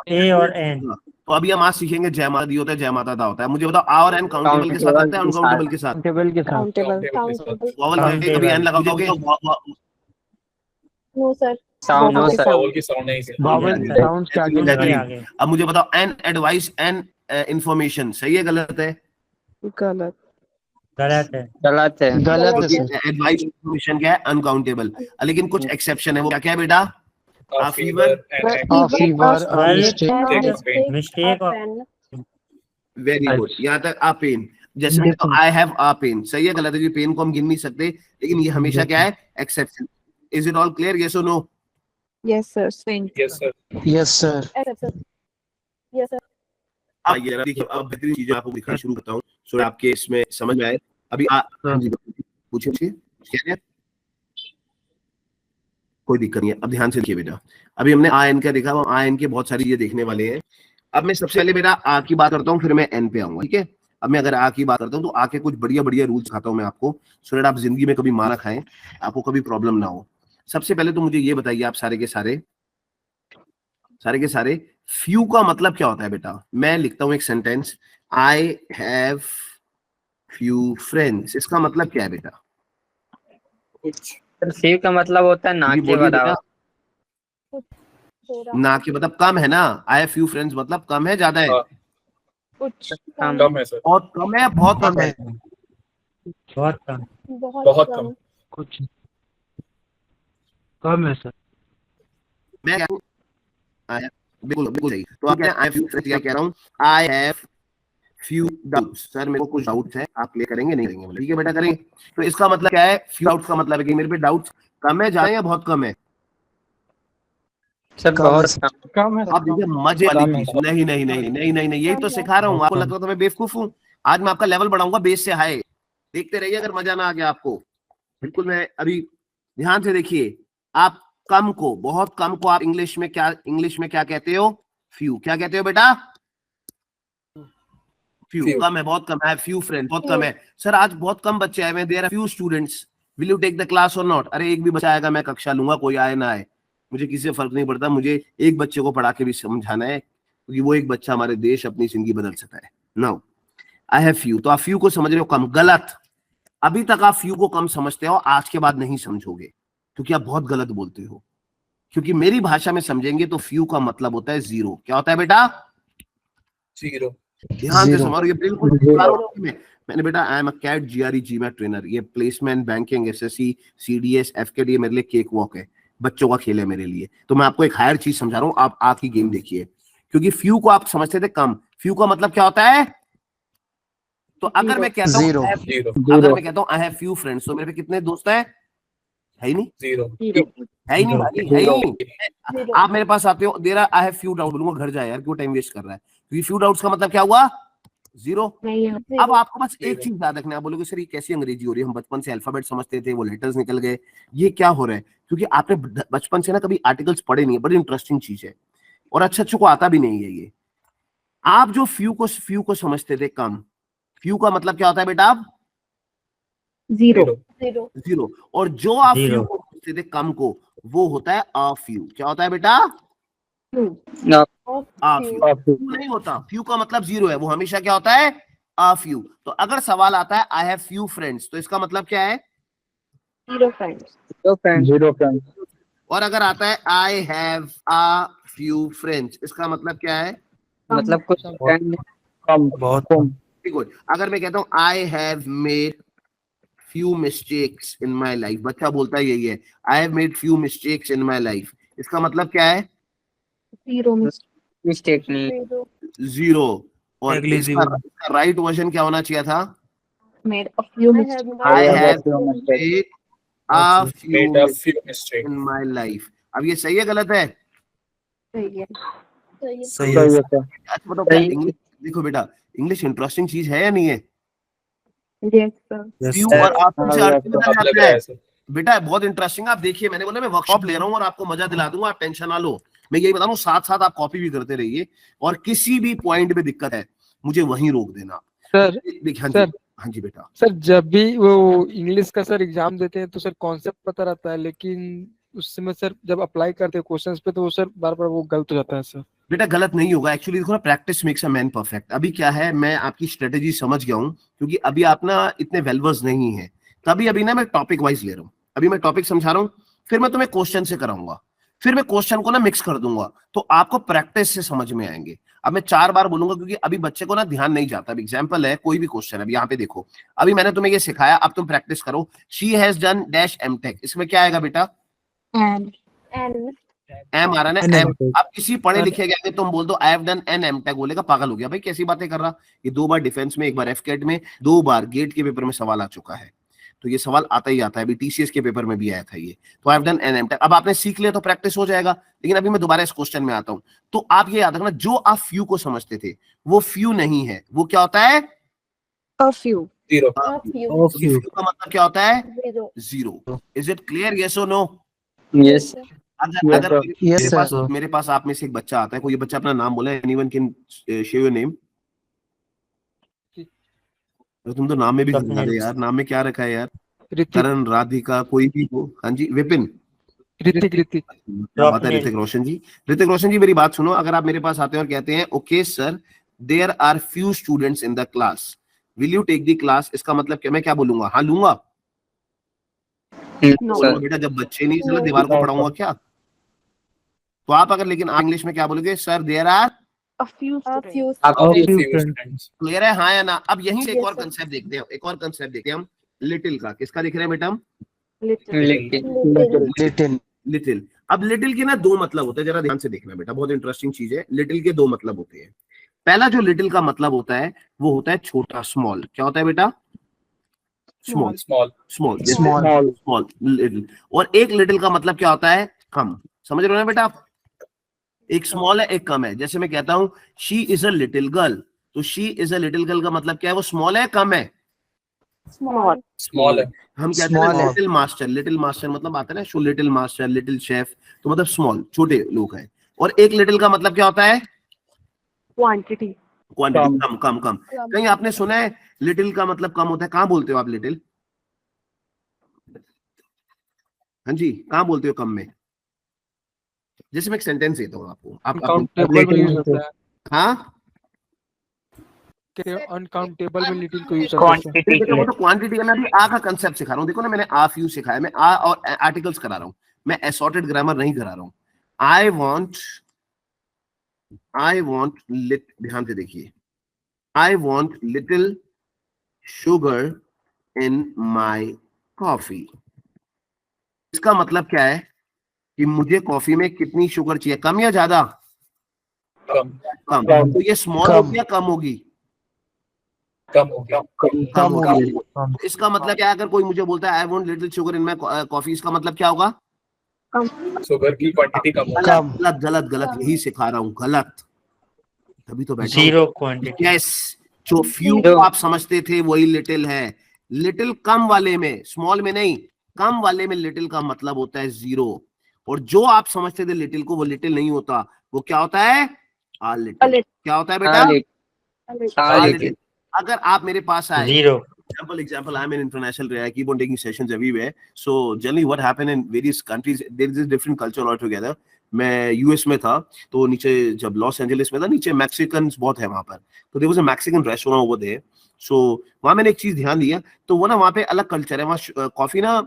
ए और एन। तो अभी हम आज सीखेंगे जय माता दी होता है, जय माता दा होता है। मुझे बताओ, आ और एन काउंटेबल के साथ लगता है, अनकाउंटेबल के साथ? काउंटेबल के साथ। Countable. वॉवल कभी एन लगाओगे, No, sir. Sound, no, Vowel sir. Vowel की sound नहीं है Vowel Yeah. sound starting Exactly. आगे with आगे अब मुझे बताओ एन एडवाइस एंड इंफॉर्मेशन सही है गलत है? गलत। गलत है गलत है। गलत है क्योंकि सर। एडवाइस इंफॉर्मेशन क्या है? अनकाउंटेबल। लेकिन कुछ एक्सेप्शन है, वो क्या क्या है बेटा? A fever and A fever, a Well, mistake, Mistake of or- pen. Very good. यहाँ तक आ पेन, जैसे मैं तो आई हैव आ पेन सही है गलत है? पेन को हम गिन नहीं सकते, लेकिन ये हमेशा क्या है? Exception. Is it all clear? Yes और no? Yes, sir. yes sir. yes sir, Yes, sir. Yes, sir. आइए देखिए, अब बेहतरीन चीजें आपको दिखाना शुरू करता हूँ सो आपके इसमें समझ में आए। अभी हाँ जी पूछिए क्या है? कोई दिक्कत नहीं है, अब ध्यान से देखिए बेटा। अभी हमने आ एन का देखा, हम आ एन के बहुत सारी चीजें देखने वाले हैं। अब मैं सबसे पहले बेटा आ की बात करता हूँ, फिर मैं एन पे आऊंगा, ठीक है? अब मैं अगर आ की बात करता हूँ तो आ के कुछ बढ़िया बढ़िया रूल्स खाता हूँ मैं आपको, सो दैट आप जिंदगी में कभी मार खाएं, आपको कभी प्रॉब्लम ना हो। सबसे पहले तो मुझे ये बताइए आप सारे के सारे फ्यू का मतलब क्या होता है बेटा? मैं लिखता हूं एक sentence, I have few friends, इसका मतलब क्या है बेटा? सर सी का मतलब होता है ना जी के बोलिए बराबर। थोड़ा ना कि मतलब कम है ना, आई हैव फ्यू फ्रेंड्स मतलब कम है ज्यादा है? हाँ। कुछ कम है सर। बहुत कम है बहुत कम है? बहुत कम बहुत कम। कुछ कम है सर। मैं क्या बिल्कुल बिल्कुल सही। तो आप क्या आई हैव फ्यू फ्रेंड्स, क्या कह रहा हूं? I have few doubts. Sir मेरे को कुछ डाउट्स है, आप क्लियर करेंगे नहीं करेंगे? ठीक है बेटा करेंगे। तो इसका मतलब क्या है? फ्यू डाउट्स का मतलब है कि मेरे पे डाउट्स कम है ज्यादा है या बहुत कम है? सर बहुत कम। कम है आप देखिए मजे वाली चीज, नहीं नहीं नहीं नहीं नहीं नहीं, यही तो सिखा रहा हूँ। आपको लगता है तो मैं बेवकूफ हूँ? आज मैं आपका लेवल बढ़ाऊंगा बेस से हाई, देखते रहिए। अगर मजा ना आ गया आपको, बिल्कुल मैं अभी ध्यान से देखिए। आप कम को, बहुत कम को आप इंग्लिश में क्या कहते हो? फ्यू। क्या कहते हो बेटा? फ्यू। कम है, बहुत कम है। फ्यू फ्रेंड, बहुत कम है। सर आज बहुत कम बच्चे आए हैं, there are few students, will you take the class or not? अरे एक भी बच्चा आएगा मैं कक्षा लूंगा, कोई आए ना आए मुझे किसी से फर्क नहीं पड़ता। मुझे एक बच्चे को पढ़ा के भी समझाना है, क्योंकि वो एक बच्चा हमारे देश अपनी जिंदगी बदल सकता है। नाउ आई हैव फ्यू, तो आप फ्यू को समझ रहे हो कम? गलत। अभी तक आप फ्यू को कम समझते हो, आज के बाद नहीं समझोगे, क्योंकि आप बहुत गलत बोलते हो। क्योंकि मेरी भाषा में समझेंगे तो फ्यू का मतलब होता है जीरो। क्या होता है बेटा? जीरो। ध्यान से Zero. समझो, ये बिल्कुल सिखा रहा हूं मैंने बेटा। I am a CAT GRE GMAT trainer. ये प्लेसमेंट, बैंकिंग, एसएससी, सीडीएस, एफकेडी ये मेरे लिए केक वॉक है, बच्चों का खेल है मेरे लिए। तो मैं आपको एक हायर चीज समझा रहा हूँ, आप आपकी गेम देखिए। क्योंकि फ्यू को आप समझते थे कम, फ्यू का मतलब क्या होता है? तो अगर मैं कहता हूँ Zero. जीरो। अगर मैं कहता हूँ आई हैव फ्यू फ्रेंड्स, तो मेरे पे कितने दोस्त हैं? है ही नहीं, जीरो। है ही नहीं भाई, है ही नहीं। आप मेरे पास आते हो, दे रहा आई हैव फ्यू डाउट, बोलूंगा घर जाए यार, क्यों टाइम वेस्ट कर रहा है? क्योंकि फ्यू डाउट्स का मतलब क्या हुआ? जीरो। अब आपको बस एक चीज याद रखना है। आप बोलोगे सर ये कैसी अंग्रेजी हो रही है, हम बचपन से अल्फाबेट समझते थे, वो लेटर्स निकल गए, ये क्या हो रहा है? क्योंकि आपने बचपन से ना कभी आर्टिकल्स पढ़े नहीं है। बड़ी इंटरेस्टिंग चीज है, और अच्छे को आता भी नहीं है ये। आप जो फ्यू को समझते थे कम, फ्यू का मतलब क्या होता है बेटा? आप Zero. Zero zero. और जो आप Zero. फ्यू को समझते थे कम को, वो होता है अ फ्यू। क्या होता है बेटा? आ फ्यू। फ्यू नहीं होता, फ्यू का मतलब जीरो है, वो हमेशा क्या होता है? आ फ्यू। तो अगर सवाल आता है आई हैव फ्यू फ्रेंड्स, तो इसका मतलब क्या है? Zero friends zero friend. और अगर आता है I have uh few friends, इसका मतलब क्या है? मतलब कुछ फ्रेंड कम। बहुत कम वेरी गुड। अगर मैं कहता हूँ I have made few mistakes in my life, बच्चा बोलता है यही है, I have made few mistakes in my life, इसका मतलब क्या है? जीरो मिस्टेक नहीं। Zero zero. और Exactly इसका zero. राइट वर्जन क्या होना चाहिए था? Made a few mistakes. I I have have made a few made a mistakes few mistake. in my life. अब ये सही है गलत है? सही है। सही है अच्छा बताओ क्या इंग्लिश? देखो बेटा, इंग्लिश इंटरेस्टिंग चीज है या नहीं है? Yes, sir. Yes, few sir. और आपको से अर्थ बदल अब लग जाता रहा है है सर। बेटा, बहुत इंटरेस्टिंग। आप देखिए, मैंने बोला मैं वर्कशॉप ले रहा हूँ और आपको मजा दिला दूंगा, आप टेंशन ना लो। मैं यही बता रहा हूँ, साथ साथ आप कॉपी भी करते रहिए, और किसी भी पॉइंट पे दिक्कत है मुझे वहीं रोक देना। सर देखिए सर हाँ जी बेटा। सर जब भी वो इंग्लिश का सर एग्जाम देते हैं तो सर कॉन्सेप्ट पता रहता है, लेकिन उस समय सर जब अप्लाई करते हैं क्वेश्चंस पे तो वो सर बार बार वो गलत हो जाता है सर। बेटा गलत नहीं होगा, एक्चुअली देखो ना, practice makes a man perfect. अभी क्या है, मैं आपकी स्ट्रेटेजी समझ गया हूँ, क्योंकि अभी आप ना इतने वेलवर्स नहीं है, तभी अभी ना मैं टॉपिक वाइज ले रहा हूँ। अभी मैं टॉपिक समझा रहा हूँ, फिर मैं तुम्हें क्वेश्चन से कराऊंगा, फिर मैं क्वेश्चन को ना मिक्स कर दूंगा, तो आपको प्रैक्टिस से समझ में आएंगे। अब मैं 4 बार बोलूंगा क्योंकि अभी बच्चे को ना ध्यान नहीं जाता। अब एग्जांपल है कोई भी क्वेश्चन, अभी यहाँ पे देखो, अभी मैंने तुम्हें ये सिखाया, अब तुम प्रैक्टिस करो। She has done dash MTech, इसमें क्या आएगा बेटा? And N एम आ रहा है ना, एम। अब किसी पढ़े लिखे गया तुम बोल दो I have done an MTech, बोलेगा पागल हो गया भाई, कैसी बातें कर रहा। ये 2 बार डिफेंस में, 1 बार एफकेट में, 2 बार गेट के पेपर में सवाल आ चुका है, तो ये सवाल आता ही आता है। अभी टीसीएस के पेपर में भी आया था ये। तो I have done an MTech, अब आपने सीख लिया तो प्रैक्टिस हो जाएगा। लेकिन अभी मैं दोबारा इस क्वेश्चन में आता हूं, तो आप ये याद रखना, जो आप फ्यू को समझते थे वो फ्यू नहीं है, वो क्या होता है? a few. Zero. a few few का मतलब क्या होता है? 0 zero. Is it clear? Yes और नो? Yes. अगर Yes, मेरे पास आप में से एक बच्चा आता है, कोई बच्चा अपना नाम बोला, anyone can share your name. तुम तो नाम में भी घुसा दे यार, नाम में क्या रखा है यार? ऋतिक करण, राधिका, कोई भी हो। हाँ जी, विपिन। ऋतिक क्या बात है ऋतिक रोशन जी? ऋतिक रोशन जी मेरी बात सुनो, अगर आप मेरे पास आते हैं और कहते हैं okay sir there are few students in the class, will you take the class, इसका मतलब क्या? मैं क्या बोलूंगा? हाँ लूंगा। No, बोलो बेटा, जब बच्चे नहीं चले दीवार को पढ़ाऊंगा क्या? तो आप अगर लेकिन इंग्लिश में क्या बोलोगे? Sir there are A few a students. few Few students. Clear है? हाँ या ना? अब यहीं से एक Yes, और sir. कंसेप्ट देखते हैं, एक और कंसेप्ट देखते हैं हम लिटिल का। किसका देख रहे हैं बेटा हम? little Little. Little. लिटिल। अब लिटिल के ना 2 मतलब होते हैं, जरा ध्यान से देखना बेटा, बहुत इंटरेस्टिंग चीज है। लिटिल के 2 मतलब होते हैं। पहला जो लिटिल का मतलब होता है वो होता है छोटा, स्मॉल। क्या होता है बेटा? Small. Small. Small Small. Small little. और एक लिटिल का मतलब क्या होता है? कम। समझ रहे हो ना बेटा आप? एक स्मॉल है, एक कम है। जैसे मैं कहता हूं she is a little girl, तो she is a little girl का मतलब क्या है? वो स्मॉल है, कम है? small Small है. हम कहते Small हैं है। Little master. लिटिल मास्टर मतलब आता है ना show, little master, little chef, तो मतलब स्मॉल, छोटे लोग हैं। और एक लिटिल का मतलब क्या होता है? Quantity. क्वांटिटी, कम कम कम। कहीं आपने सुना है लिटिल का मतलब कम होता है? कहाँ बोलते हो आप लिटिल? हाँ जी, कहाँ बोलते हो कम में? जैसे मैं एक सेंटेंस देता हूँ आपको, आप अनकाउंटेबल में यूज होता है। हाँ अनकाउंटेबल में लिटिल को यूज होता है। Quantity. देखो, वो तो क्वांटिटी है। मैं अभी आ का कंसेप्ट सिखा रहा हूँ। देखो ना, मैंने आ फ्यू सिखाया, मैं आ और आर्टिकल्स करा रहा हूँ, मैं असॉर्टेड ग्रामर नहीं करा रहा हूँ। आई वॉन्ट लिट, ध्यान से देखिए, I want little sugar in my coffee. इसका मतलब क्या है कि मुझे कॉफी में कितनी शुगर चाहिए, कम या ज्यादा? कम. कम। तो ये स्मॉल कम। होगी या कम होगी? कम हो गया. कम होगी। तो इसका मतलब क्या है? अगर कोई मुझे बोलता है I want little sugar in my coffee, इसका मतलब क्या होगा? Sugar की quantity कम हो. कम। गलत गलत गलत, यही सिखा रहा हूँ, गलत। तभी तो बैठा हूँ। जीरो क्वांटिटी यस, जो फ्यू को आप समझते थे वही लिटिल है। लिटिल कम वाले में, स्मॉल में नहीं, कम वाले में लिटिल का मतलब होता है 0। और जो आप समझते थे लिटिल को, वो लिटिल नहीं होता, वो क्या होता है? आ लिटिल। क्या होता है बेटा? आ लिटिल। अगर आप मेरे पास आए, zero example I'm an international I keep on taking sessions everywhere, so generally what happen in various countries, there is a different culture altogether. मैं यूएस में था, तो नीचे जब लॉस एंजलिस में था, नीचे मैक्सिकन्स बहुत है वहां पर, तो there was a Mexican restaurant over there. So वहां मैंने एक चीज ध्यान दिया, तो वो ना वहां पे अलग कल्चर है। वहां कॉफी ना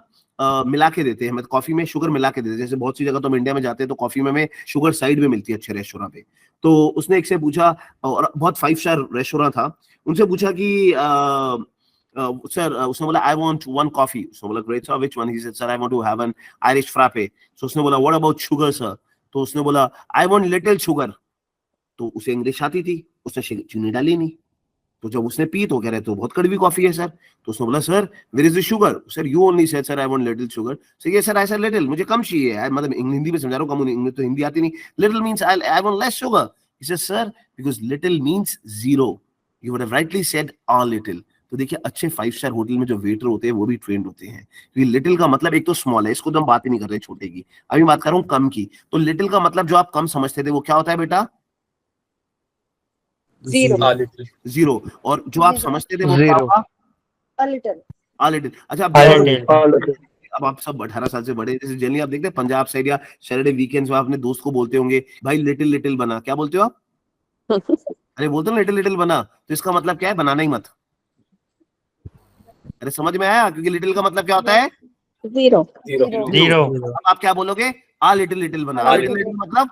मिला के देते हैं, मतलब कॉफी में शुगर मिला के देते हैं। जैसे बहुत सी जगह तो हम इंडिया में जाते हैं तो कॉफी में शुगर साइड में मिलती है अच्छे रेस्टोरेंट पे। तो उसने एक से पूछा, और बहुत 5 स्टार रेस्टोरेंट था, उनसे पूछा कि सर, उसने बोला आई वांट 1 कॉफी। उसने बोला great sir, which one? He said sir I want to have an Irish frappe. So उसने बोला व्हाट अबाउट शुगर सर? तो उसने बोला आई वांट लिटिल शुगर। तो उसे इंग्लिश आती थी, उसने चीनी डाली नहीं। तो जब उसने पी तो कह रहे तो बहुत कड़वी कॉफी है सर। तो उसने बोला sir where is the sugar? Sir you only said sir I want little sugar. So ये सर आई सेड लिटिल, मुझे कम चाहिए, मतलब हिंदी में समझा रहा हूँ, कम, इंग्लिश तो हिंदी आती नहीं। Little means I want less sugar. He said sir because little means 0, you would have rightly said uh little. तो देखिए, अच्छे 5 स्टार होटल में जो वेटर होते हैं वो भी ट्रेंड होते हैं, क्योंकि लिटिल का मतलब एक तो स्मॉल है, इसको तो हम बात ही नहीं कर रहे छोटे की, अभी बात कर रहा हूँ कम की। तो लिटिल का मतलब जो आप कम समझते थे वो क्या होता है बेटा? 0। और जो आप समझते थे वो क्या होगा? a little uh little. अच्छा, अब आप सब 18 साल से बड़े, जैसे जनरली आप देखते हैं पंजाब साइड या सैटरडे वीकेंड्स में आप अपने दोस्त को बोलते होंगे भाई लिटिल लिटिल बना। क्या बोलते हो आप? अरे बोलते हो लिटिल लिटिल बना, तो इसका मतलब क्या है? बनाना ही मत। अरे समझ में आया? क्योंकि लिटिल का मतलब क्या होता है? Zero. Zero. Zero. अब आप क्या बोलोगे? आ लिटिल लिटिल बना। आ A लिटिल little. लिटिल मतलब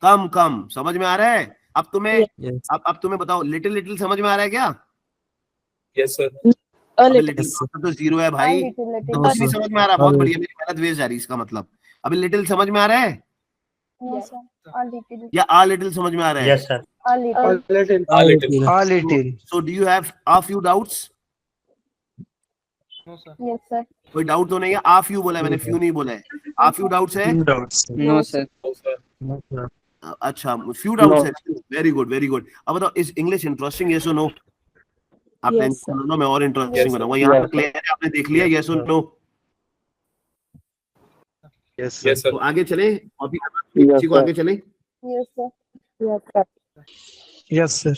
कम कम, समझ में आ रहा है? अब तुम्हें Yes. अब तुम्हें बताओ, लिटिल लिटिल समझ में आ रहा है क्या? Yes, sir. A अबे little. Little Yes, sir. तो जीरो है भाई, little. No, कुछ नहीं sir. समझ में आ रहा। बहुत बढ़िया, मेरी मेहनत वेस्ट जा रही इसका मतलब। अभी लिटिल समझ में आ रहा है No, sir. A little. या आ लिटिल समझ में आ रहा है? Yes, sir. A little. A little. A little. So do you have a few doubts? No, sir. Yes, sir. कोई डाउट तो नहीं है? आ फ्यू बोला है मैंने, फ्यू नहीं बोला है। आ फ्यू डाउट्स है? Few doubts. No, sir. No, sir. No, sir. अच्छा, फ्यू डाउट्स है। Very good very good. अब बताओ, इज इंग्लिश इंटरेस्टिंग? यस और नो? आपने Yes, sir. सुनो, मैं और इंटरेस्टिंग बनाऊंगा। यहाँ तक क्लियर है? आपने देख लिया? यस और no? Yes, sir. Yes, sir. तो आगे चले, कॉपी किसी को आगे चले, Yes, sir. Yes, sir. Yes, sir.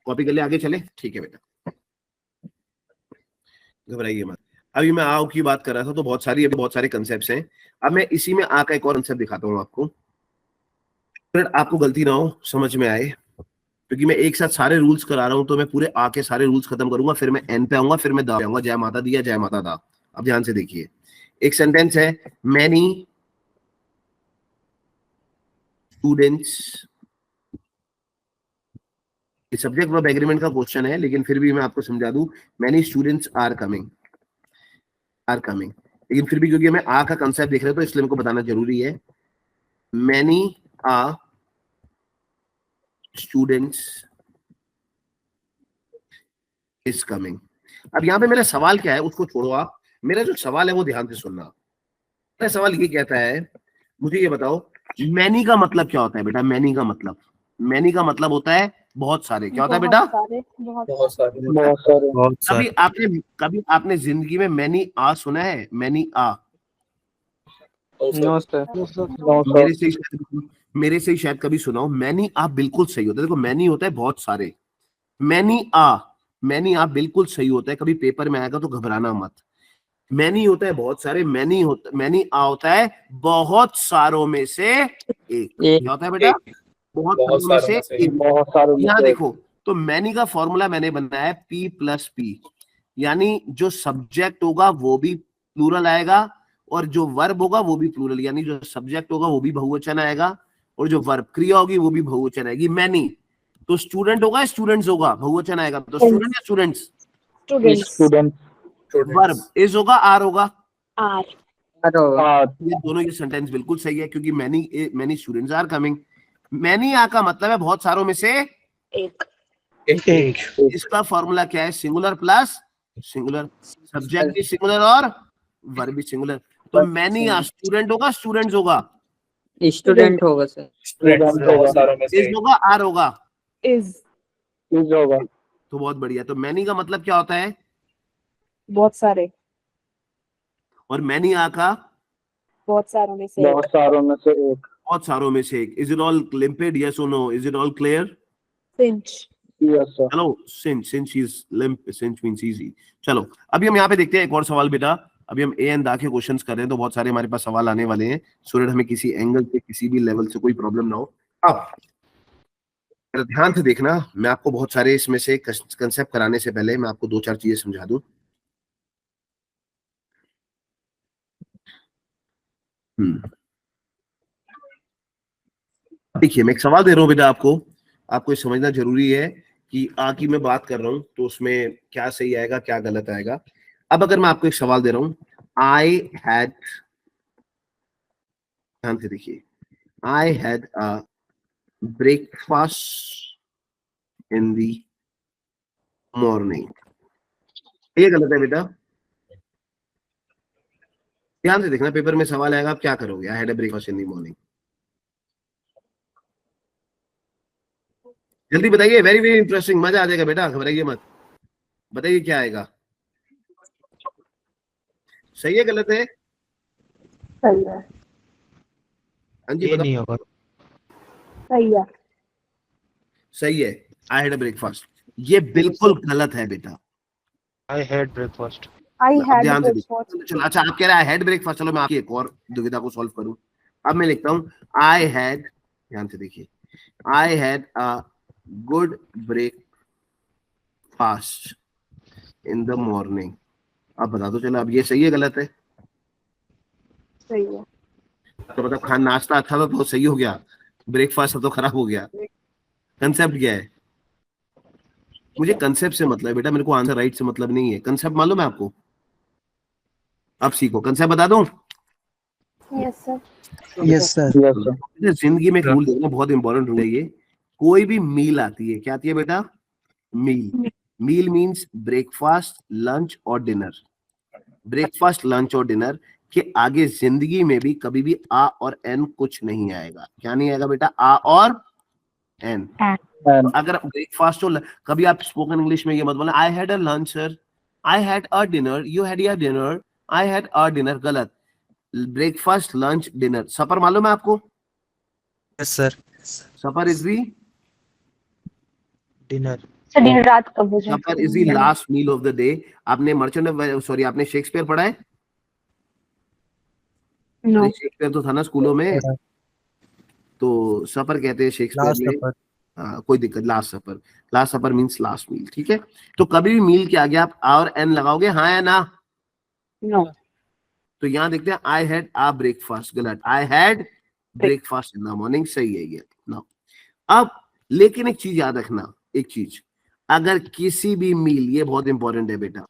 Copy कर ले, आगे चले। ठीक है बेटा, घबराइए मत। अभी मैं आओ की बात कर रहा था, तो बहुत सारे कंसेप्ट्स हैं। अब मैं इसी में आ का एक और कंसेप्ट दिखाता हूँ आपको, फिर आपको गलती ना हो, समझ में आए। क्योंकि मैं एक साथ सारे रूल्स करा रहा हूं, तो मैं पूरे आ के सारे रूल्स खत्म करूंगा, फिर मैं एन पे आऊंगा, फिर मैं दा पे आऊंगा। जय माता दी या जय माता दा। अब ध्यान से देखिए, एक सेंटेंस है, many students. Subject verb agreement का क्वेश्चन है, लेकिन फिर भी मैं आपको समझा दूं, मैनी स्टूडेंट्स आर कमिंग। लेकिन फिर भी क्योंकि मैं आ का कंसेप्ट देख रहे हो, तो इसलिए हमको बताना जरूरी है। Many a students is coming. अब यहाँ पे मेरा सवाल क्या है उसको छोड़ो आप, मेरा जो सवाल है वो ध्यान से सुनना। मेरा सवाल ये कहता है, मुझे ये बताओ, मैनी का मतलब क्या होता है बेटा? मैनी का मतलब होता है बहुत सारे। क्या होता है बेटा? बहुत बहुत सारे. बहुत सारे. बहुत कभी सारे. आपने जिंदगी में मैनी आ सुना है? मैनी आ? No, sir. No, sir. No, मेरे से ही शायद कभी सुना हो। मैनी आ बिल्कुल सही होता है। देखो, मैनी होता है बहुत सारे, मैनी आ बिल्कुल सही होता है। कभी पेपर में आएगा तो घबराना मत। मैनी होता है बहुत सारे, मैनी आ होता है बहुत सारों में से एक। क्या होता है बेटा? बहुत सारों में से एक। बहुत सारे. यहाँ देखो, तो मैनी का फॉर्मूला मैंने बनाया है P + P, यानी जो सब्जेक्ट होगा वो भी प्लूरल आएगा, और जो वर्ब होगा वो भी प्लूरल, यानी जो सब्जेक्ट होगा वो भी बहुवचन आएगा, और जो वर्ब क्रिया होगी वो भी बहुवचन आएगी। मैनी तो स्टूडेंट होगा, स्टूडेंट्स होगा, बहुवचन आएगा, तो स्टूडेंट या स्टूडेंट्स? Students. वर्ब इज होगा, आर होगा। R. ये दोनों ये सेंटेंस बिल्कुल सही है, क्योंकि many students are coming. Many a का मतलब है बहुत सारों में से एक. एक. इसका फॉर्मूला क्या है? सिंगुलर प्लस सिंगुलर, सब्जेक्ट भी सिंगुलर और वर्ब भी सिंगुलर। तो मैनी आ स्टूडेंट होगा, स्टूडेंट्स होगा, Student होगा sir. Students. बहुत सारों में से इज होगा, आर होगा। Is. Is होगा. तो बहुत बढ़िया। तो मैनी का मतलब क्या होता है? बहुत सारे. और मैनी आ का बहुत सारों में से एक. बहुत सारों में से एक. बहुत सारों में से एक। Is it all limpid? Yes और no? Is it all clear? Cinch. Yes, sir. चलो, since is limp, since means easy। चलो, अभी हम यहाँ पे देखते हैं एक और सवाल बेटा। अभी हम ए एंड दा के क्वेश्चंस कर रहे हैं, तो बहुत सारे हमारे पास सवाल आने वाले हैं, सो दैट हमें किसी एंगल से, किसी भी लेवल से कोई प्रॉब्लम ना हो। अब ध्यान से देखना, मैं आपको बहुत सारे इसमें से कंसेप्ट कराने से पहले मैं आपको 2-4 चीजें समझा दूं। देखिए, मैं एक सवाल दे रहा हूँ बेटा आपको ये समझना जरूरी है कि आ की मैं बात कर रहा हूं तो उसमें क्या सही आएगा, क्या गलत आएगा। अब अगर मैं आपको एक सवाल दे रहा हूं, आई हैड, ध्यान से देखिए, आई had a breakfast in the morning, ये गलत है बेटा? ध्यान से देखना, पेपर में सवाल आएगा, आप क्या करोगे? आई had a breakfast in the morning, जल्दी बताइए। वेरी वेरी इंटरेस्टिंग, मजा आ जाएगा बेटा, घबराइए मत। बताइए क्या आएगा? सही है, गलत है? सही है. हाँ जी, ये नहीं होगा. सही है. सही है। आई हैड अ ब्रेकफास्ट, ये बिल्कुल गलत है बेटा। I had breakfast. I had ध्यान से breakfast. देखिए। चलो, अच्छा, आप कह रहे हैं आई हैड ब्रेकफास्ट, चलो मैं आपकी एक और दुविधा को सॉल्व करूं। अब मैं लिखता हूं आई हैड, ध्यान से देखिए, आई had a good breakfast in the morning. अब बता दो, चलो अब ये सही है, गलत है? सही है। तो मतलब खाना नाश्ता अच्छा था तो सही हो गया, ब्रेकफास्ट तो खराब हो गया। कंसेप्ट क्या है? मुझे कंसेप्ट से मतलब है बेटा, मेरे को आंसर राइट से मतलब नहीं है। कंसेप्ट मालूम है आपको? अब सीखो, कंसेप्ट बता दूं? Yes sir. Yes sir. Yes, sir. जिंदगी में एक रूल देखना, बहुत इंपॉर्टेंट रूल है ये। कोई भी मील आती है, क्या आती है बेटा? मील। मील मीन्स ब्रेकफास्ट, लंच और डिनर। ब्रेकफास्ट, लंच और डिनर के आगे जिंदगी में भी कभी भी आ और एन कुछ नहीं आएगा। क्या नहीं आएगा बेटा? आ और एन। And अगर ब्रेकफास्ट हो, कभी आप स्पोकन इंग्लिश में ये मत बोलना I had a lunch sir, I had a dinner, you had your dinner, I had a dinner. गलत। Breakfast, lunch, dinner. सफर मालूम है आपको? Yes sir. Supper is the dinner. Sir दिन रात का भोजन। Supper is the last meal of the day. आपने मर्चेंट ऑफ, सॉरी, आपने शेक्सपियर पढ़ा है? नो। शेक्सपियर तो था ना स्कूलों में, तो सफर कहते हैं शेक्सपियर में। कोई दिक्कत, लास्ट सफर। लास्ट सफर मीन्स लास्ट मील, ठीक है? तो कभी भी मील के आगे आप आ और एन लगाओगे, हाँ या ना? नो। तो यहां देखते हैं आई हैड आ ब्रेकफास्ट। गलत। I had breakfast in the morning, सही है ये। नाउ अब लेकिन एक चीज याद रखना, एक चीज, अगर किसी भी मील, ये बहुत इंपॉर्टेंट है बेटा,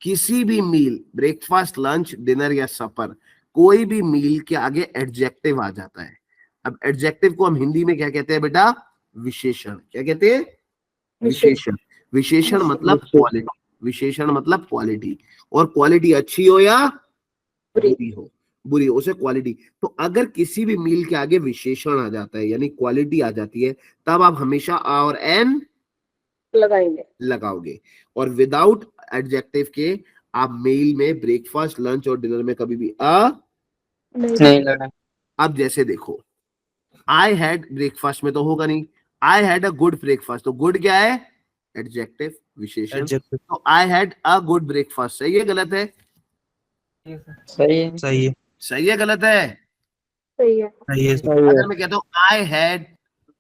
किसी भी मील, ब्रेकफास्ट, लंच, डिनर या सफर, कोई भी मील के आगे एडजेक्टिव आ जाता है। अब एडजेक्टिव को हम हिंदी में क्या कहते हैं बेटा? विशेषण। क्या कहते हैं? विशेषण। विशेषण मतलब क्वालिटी। विशेषण मतलब क्वालिटी, और क्वालिटी अच्छी हो या बुरी हो, बुरी हो, उसे क्वालिटी। तो अगर किसी भी मील के आगे विशेषण आ जाता है, यानी क्वालिटी आ जाती है, तब आप हमेशा आ और एन लगाएंगे। लगाओगे। और विदाउट एडजेक्टिव के आप मेल में, ब्रेकफास्ट, लंच और डिनर में कभी भी आ नहीं लगा। अब जैसे देखो, आई हैड ब्रेकफास्ट में तो होगा नहीं। आई हैड अ गुड ब्रेकफास्ट, तो गुड क्या है? एडजेक्टिव, विशेषण। तो आई हैड अ गुड ब्रेकफास्ट, सही है गलत है? सही है। सही है। सही है गलत है? सही है। सही है। सही है। अगर मैं कहता हूं आई हैड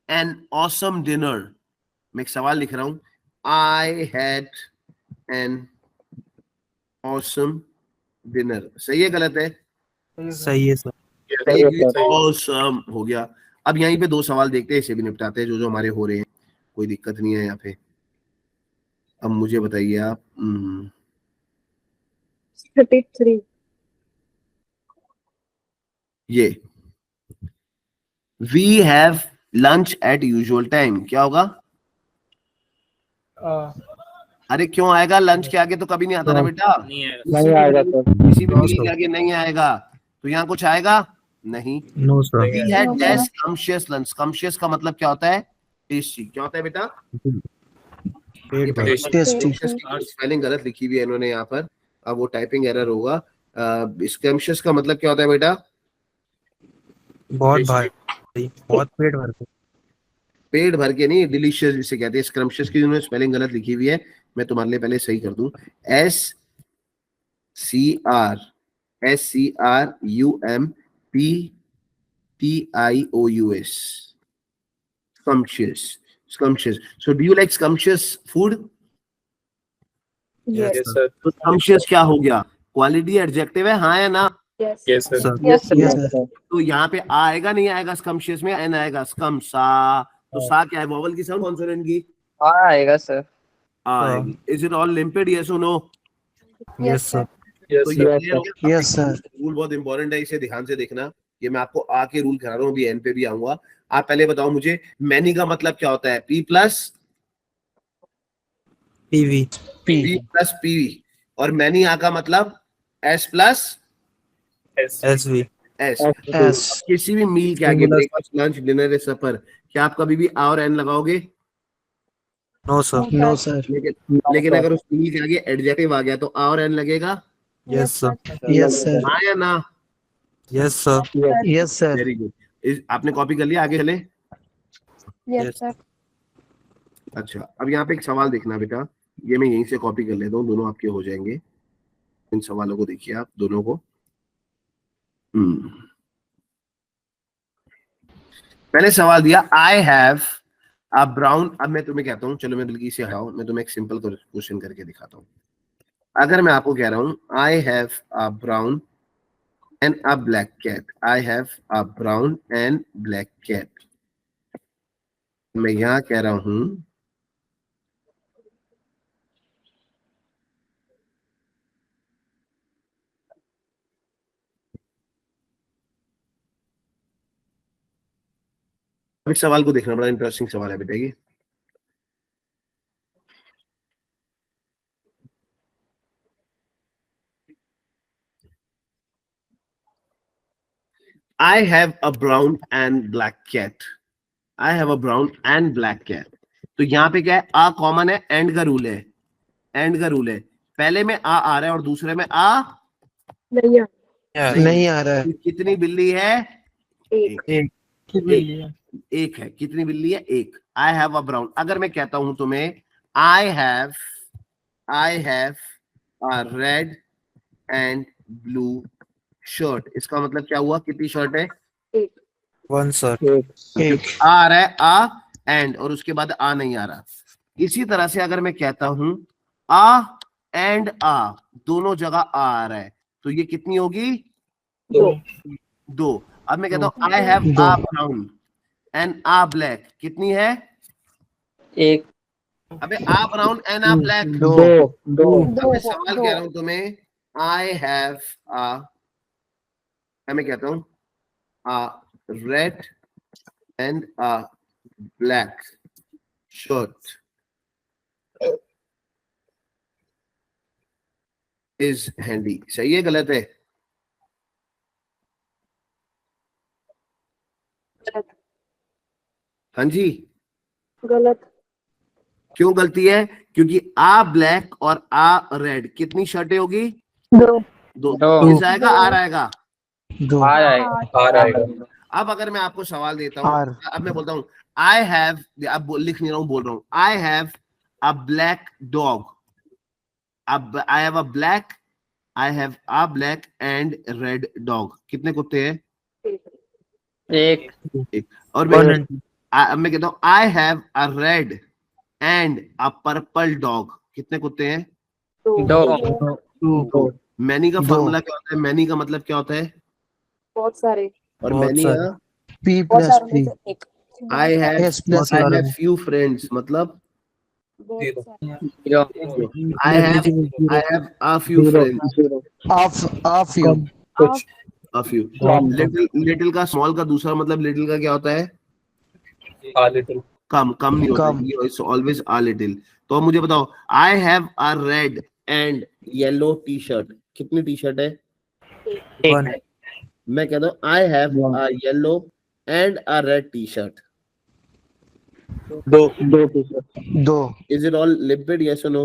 एन ऑसम डिनर, मैं एक सवाल लिख रहा हूं, आई हैड एन ऑसम डिनर, सही है गलत है? सही है सर। सही है सर। ऑसम हो गया। अब यहीं पे दो सवाल देखते हैं, इसे भी निपटाते हैं जो जो हमारे हो रहे हैं, कोई दिक्कत नहीं है यहाँ पे। अब मुझे बताइए आप, 33। ये we have lunch at usual time, क्या होगा? अरे क्यों आएगा? लंच के आगे तो कभी नहीं आता ना बेटा, नहीं आएगा सर। किसी भी मील के आगे नहीं आएगा। तो यहाँ कुछ आएगा नहीं। No sir. We had that scrumptious lunch. Scrumptious का मतलब क्या होता है? टेस्टी। क्या होता है बेटा? पेट भर। टेस्टी। स्पेलिंग गलत लिखी हुई है इन्होंने यहाँ पर, अब वो टाइपिंग एरर होगा। स्कम्शियस का मतलब क्या होता है बेटा? बहुत भारी, बहुत पेट भर के। पेट भर के नहीं, डिलीशियस जिसे कहते हैं। स्क्रम्शियस की इन्होंने स्पेलिंग गलत लिखी हुई है, मैं तुम्हारे लिए पहले सही कर दूं। SCRUMPTIOUS, scrumptious, scrumptious. So do you like scrumptious food? Yes. Yes, sir. तो scrumptious क्या हो गया? क्वालिटी एडजेक्टिव है, हाँ या ना? Yes. Yes, sir. Sir. Yes, sir. Yes, sir. तो यहाँ पे आएगा नहीं आएगा? स्कम्शियस में एन आएगा। स्कम सा, तो सा क्या है? वॉवल की साउंड, कॉन्सोनेंट की आएगा सर। आएगी। Is it all limpid? Yes और नो? Yes sir. Yes, तो sir. ये clear हो गया? Yes sir. रूल बहुत इंपॉर्टेंट है, इसे ध्यान से देखना। ये मैं आपको आके रूल करा रहा हूँ, अभी एन पे भी आऊंगा। आप पहले बताओ मुझे, मैनी का मतलब क्या होता है? P plus PV. P plus PV, और मैनी आ का मतलब S plus Yes. SV. S. S. किसी भी मील के आगे, ब्रेकफास्ट, लंच, डिनर या सफर, क्या आप कभी भी आ और एन लगाओगे? No sir. No sir. लेकिन अगर उस मील के आगे एडजेक्टिव आ गया तो आ और एन लगेगा, यस सर। Yes sir. हाँ या ना? Yes sir. Yes sir. Very good. आपने कॉपी कर लिया? आगे चले। Yes sir. अच्छा, अब यहाँ पे एक सवाल देखना बेटा, ये मैं यहीं से कॉपी कर लेता हूँ, दोनों आपके हो जाएंगे। इन सवालों को देखिए आप दोनों को। पहले सवाल दिया, आई हैव अ ब्राउन। अब मैं तुम्हें कहता हूँ, चलो मैं बल्कि इसे हटाऊं, मैं तुम्हें एक सिंपल क्वेश्चन करके दिखाता हूँ। अगर मैं आपको कह रहा हूँ I have a brown and a black cat. I have a brown and black cat. मैं यहाँ कह रहा हूं इस सवाल को देखना, बड़ा इंटरेस्टिंग सवाल है बेटा ये। I have a brown and black cat. I have a brown and black cat. तो यहाँ पे क्या है, आ कॉमन है, एंड का रूल है, एंड का रूल है। पहले में आ रहा है और दूसरे में आ नहीं आ रहा है। कितनी बिल्ली है? एक एक है। कितनी बिल्ली है? एक। I have a brown. अगर मैं कहता हूं तुम्हें आई have a red and blue shirt, इसका मतलब क्या हुआ? कितनी शर्ट है? One sir. एक। आ रहा है आ एंड, और उसके बाद आ नहीं आ रहा। इसी तरह से अगर मैं कहता हूं आ एंड आ, दोनों जगह आ रहा है, तो ये कितनी होगी? दो। अब मैं कहता हूं I have a brown and a black, कितनी है? एक। अबे a brown and a black दो। अब मैं सवाल कह रहा हूं तुम्हें, आई हैव मैं कहता हूं a red and a black shirt is handy. सही है गलत है? हाँ जी, गलत। क्यों गलती है? क्योंकि आ ब्लैक और आ रेड, कितनी शर्टें होगी? दो। दो। किस आएगा? आ रहेगा। दो। आ जाएगा। आ रहेगा। अब अगर मैं आपको सवाल देता हूँ, आर। अब मैं बोलता हूँ आई हैव, अब लिख नहीं रहा हूँ, बोल रहा हूँ I have a black dog. अब I have a black and red dog, कितने कुत्ते हैं? एक। और अब मैं कहता हूँ I have a red and a purple dog, कितने कुत्ते हैं? दो। मैनी का फॉर्मूला क्या होता है? मैनी का मतलब क्या होता है? बहुत सारे। और बहुत मैनी सारे। P plus P. I have S plus I R. Have few friends, मतलब बहुत सारे। Zero. I have a few friends, Of you. कुछ। A few. लिटिल का, स्मॉल का दूसरा मतलब लिटिल का क्या होता है? आ लिटिल। कम नहीं होता, कम। ये इट्स ऑलवेज अ लिटिल। तो अब मुझे बताओ I have a red and yellow T shirt, कितनी टी शर्ट है? One. मैं कहता हूँ I have a yellow and a red T shirt, दो। दो. Is it all limited? Yes और no?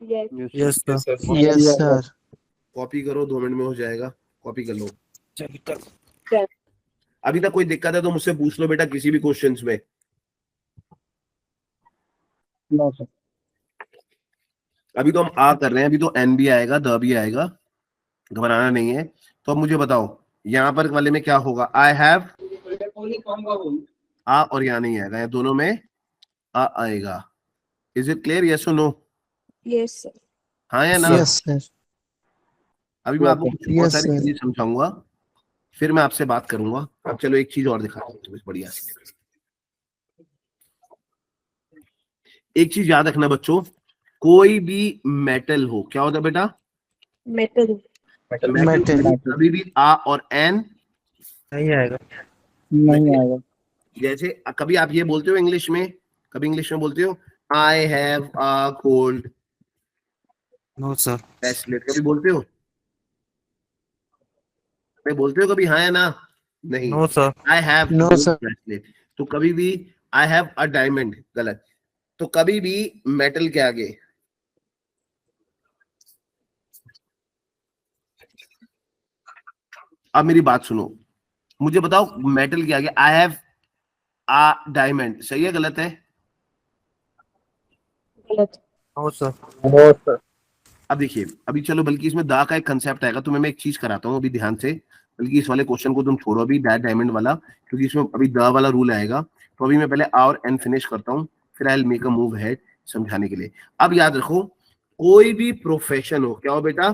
Yes. Yes sir. Yes, sir. Yes sir. कॉपी करो, 2 मिनट में हो जाएगा, कॉपी कर लो। Yes. अभी तक कोई दिक्कत है तो मुझसे पूछ लो बेटा, किसी भी क्वेश्चंस में। अभी तो हम आ कर रहे हैं, अभी तो एन भी आएगा, द भी आएगा, घबराना नहीं है। तो अब मुझे बताओ यहाँ पर वाले में क्या होगा? आई हैव आ, और यहाँ नहीं आएगा, यहाँ दोनों में आ आएगा। Is it clear? यस और नो? Yes, sir. हाँ या ना? Yes sir. अभी मैं आपको कुछ बहुत Yes, सारी sir. चीजें समझाऊंगा, फिर मैं आपसे बात करूंगा। अब चलो एक चीज और दिखाता हूँ तुम्हें बढ़िया सी। एक चीज याद रखना बच्चों, कोई भी मेटल हो, क्या होता है बेटा? Metal. Metal. कभी भी आ और एन नहीं आएगा. नहीं आएगा. जैसे कभी आप ये बोलते हो इंग्लिश में, कभी इंग्लिश में बोलते हो आई have a cold No sir. Bracelet, कभी बोलते हो? बोलते हो कभी हाँ या ना? नहीं। No sir. I have No, sir. Bracelet. तो कभी भी आई हैव अ डायमंड, गलत। तो कभी भी मेटल के आगे अब मेरी बात सुनो, मुझे बताओ मेटल के आगे आई हैव अ डायमंड, सही है गलत है? गलत. No sir. अब देखिए, अभी चलो बल्कि इसमें दा का एक कंसेप्ट आएगा, तो मैं एक चीज कराता हूँ अभी ध्यान से, बल्कि इस वाले क्वेश्चन को तुम छोड़ो अभी, दैट डायमंड वाला, क्योंकि इसमें अभी द वाला रूल आएगा। तो अभी मैं पहले आ और एन फिनिश करता हूँ, फिर I will make a move head समझाने के लिए। अब याद रखो, कोई भी प्रोफेशन हो, क्या हो बेटा?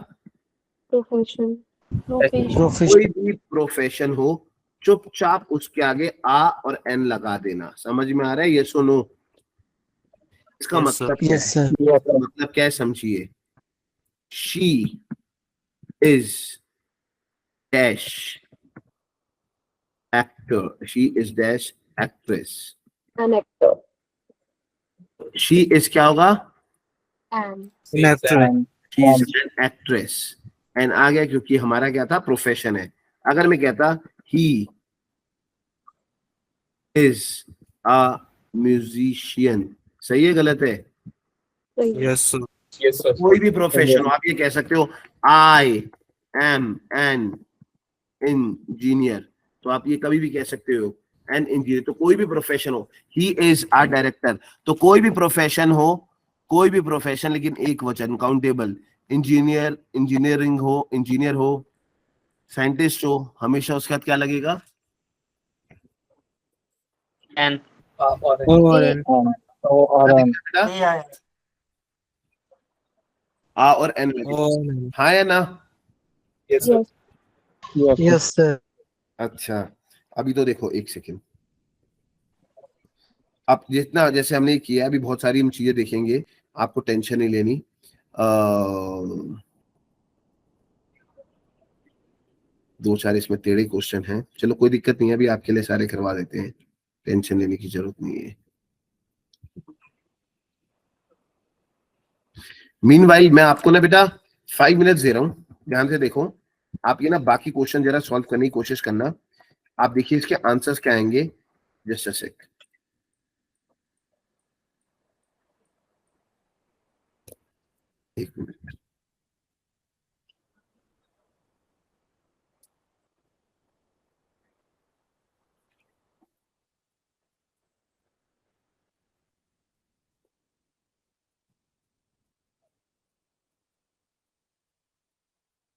Profession. Profession. कोई प्रोफेशन भी प्रोफेशन हो, चुपचाप उसके आगे आ और एन लगा देना। समझ में आ रहा है? ये सुनो, इसका Yes, sir. मतलब क्या Yes, है? sir. इसका मतलब क्या है समझिए। She is dash actor, she is dash actress. An actor. She is क्या होगा? And An actor. She is an actress. And आ गया क्योंकि हमारा क्या था? प्रोफेशन है। अगर मैं कहता ही इज अ म्यूजिशियन, सही है गलत है? Yes, sir. Yes, sir. कोई भी प्रोफेशन हो, आप ये कह सकते हो आई एम एन इंजीनियर, तो आप ये कभी भी कह सकते हो एन इंजीनियर। तो कोई भी प्रोफेशन हो, ही इज आ डायरेक्टर, तो कोई भी प्रोफेशन हो, कोई भी प्रोफेशन लेकिन एक वचन, काउंटेबल। इंजीनियर, इंजीनियरिंग हो, इंजीनियर हो, साइंटिस्ट हो, हमेशा उसके बाद क्या लगेगा? N. Or Or A an क्या दिखता है बेटा? आ और एन लगेगा। or an. हाँ या ना? yes, sir. yes. Yes, sir. अच्छा, अभी तो देखो एक सेकेंड। आप जितना जैसे हमने किया अभी बहुत सारी हम चीजें देखेंगे, आपको टेंशन नहीं लेनी। दो चार इसमें टेढ़े क्वेश्चन हैं, चलो कोई दिक्कत नहीं है, अभी आपके लिए सारे करवा देते हैं, टेंशन लेने की जरूरत नहीं है। मीनवाइल मैं आपको ना बेटा 5 मिनट दे रहा हूँ, ध्यान से देखो। आप ये ना बाकी क्वेश्चन जरा सॉल्व करने की कोशिश करना। आप देखिए इसके आंसर्स क्या आएंगे। जस्ट अ सेक, एक मिनट।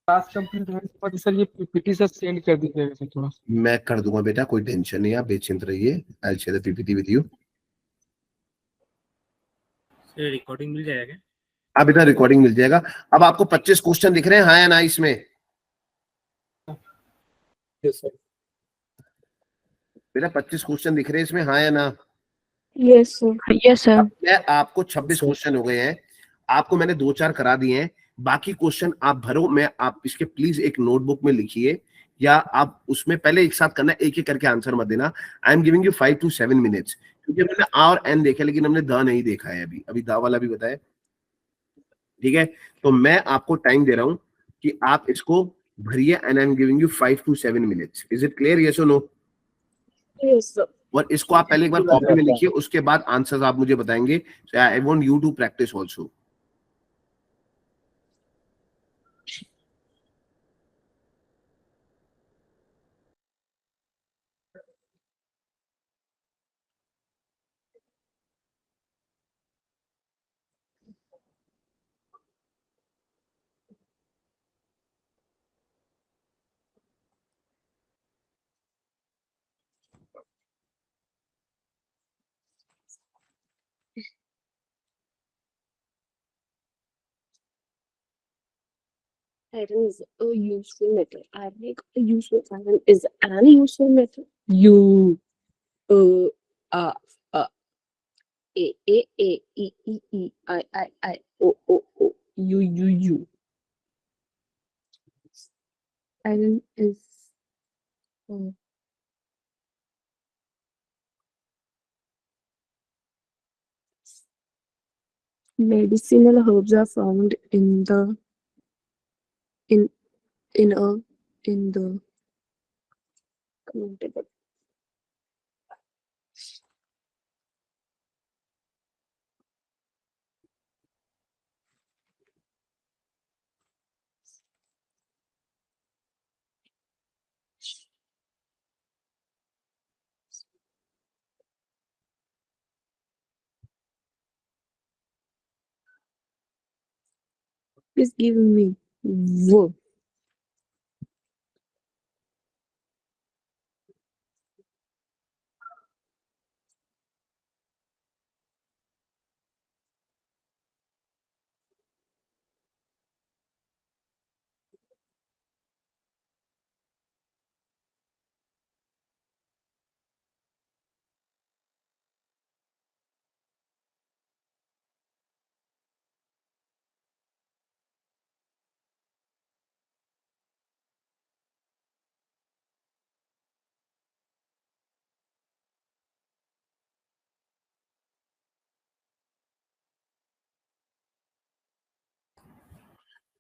टास्क कंप्लीट होने के बाद सर ये पीपीटी सर सेंड कर दीजिएगा सर थोड़ा। मैं कर दूंगा बेटा, कोई टेंशन नहीं, आप बेचिंत रहिए। I will share the PPT with you. Recording मिल जाएगा? आप बेटा रिकॉर्डिंग मिल जाएगा। अब आपको 25 क्वेश्चन दिख रहे हैं, हाँ या ना इसमें? Yes, sir. बेटा 25 क्वेश्चन दिख रहे हैं इसमें, हाँ या ना? yes, sir. Yes, sir. अब मैं आपको 26 क्वेश्चन हो गए हैं, आपको मैंने दो चार करा दिए हैं, बाकी क्वेश्चन आप भरो। मैं आप इसके प्लीज एक नोटबुक में लिखिए, या आप उसमें पहले एक साथ करना, एक एक करके आंसर मत देना। I am giving you 5 to 7 minutes, क्योंकि हमने आ और एन देखा लेकिन हमने द नहीं देखा है अभी। अभी द वाला भी बताया, ठीक है? तो मैं आपको टाइम दे रहा हूं कि आप इसको भरिए, and I am giving you 5 to 7 minutes. Is it clear? Yes और नो? Yes, sir. और इसको आप पहले एक बार कॉपी में लिखिए, उसके बाद आंसर्स आप मुझे बताएंगे। I want you to practice also. Iron is a useful metal. Iron is a useful. Iron is an useful metal. You. Uh. Uh. Uh. A. O. U. Iron is. Uh, medicinal herbs are found in the in in a in the communicable. Please give me verb.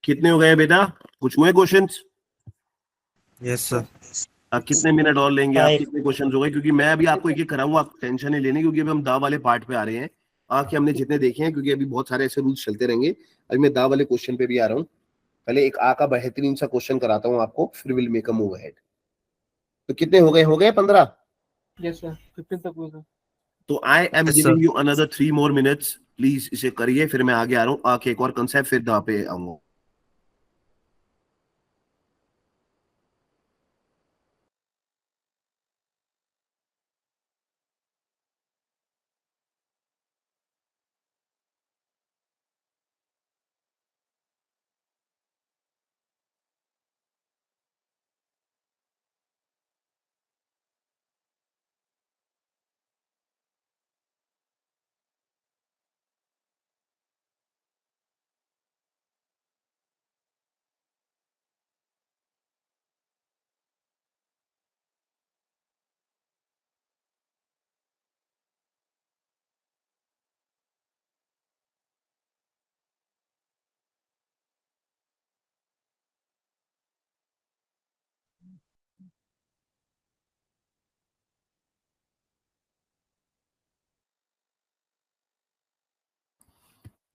कितने हो गए बेटा? कुछ हुए क्वेश्चंस? Yes, sir. कितने मिनट और लेंगे आप? Five. कितने क्वेश्चन हो गए? क्योंकि मैं अभी आपको एक एक कराऊंगा, आप टेंशन नहीं लेनी, क्योंकि अभी हम दा वाले पार्ट पे आ रहे हैं। कि हमने जितने देखे हैं, क्योंकि अभी बहुत सारे ऐसे रूल्स चलते रहेंगे। अभी मैं दा वाले क्वेश्चन पे भी आ रहा हूँ। पहले एक का बेहतरीन सा क्वेश्चन कराता हूँ आपको, फिर will make a move ahead. तो कितने हो गए? 15? यस सर, 15 तक हुआ सर। तो I M Yes, giving sir. You another 3 more minutes, please इसे करिए, फिर मैं आगे आ रहा हूँ। आके एक और कंसेप्ट, फिर दा पे आऊंगा।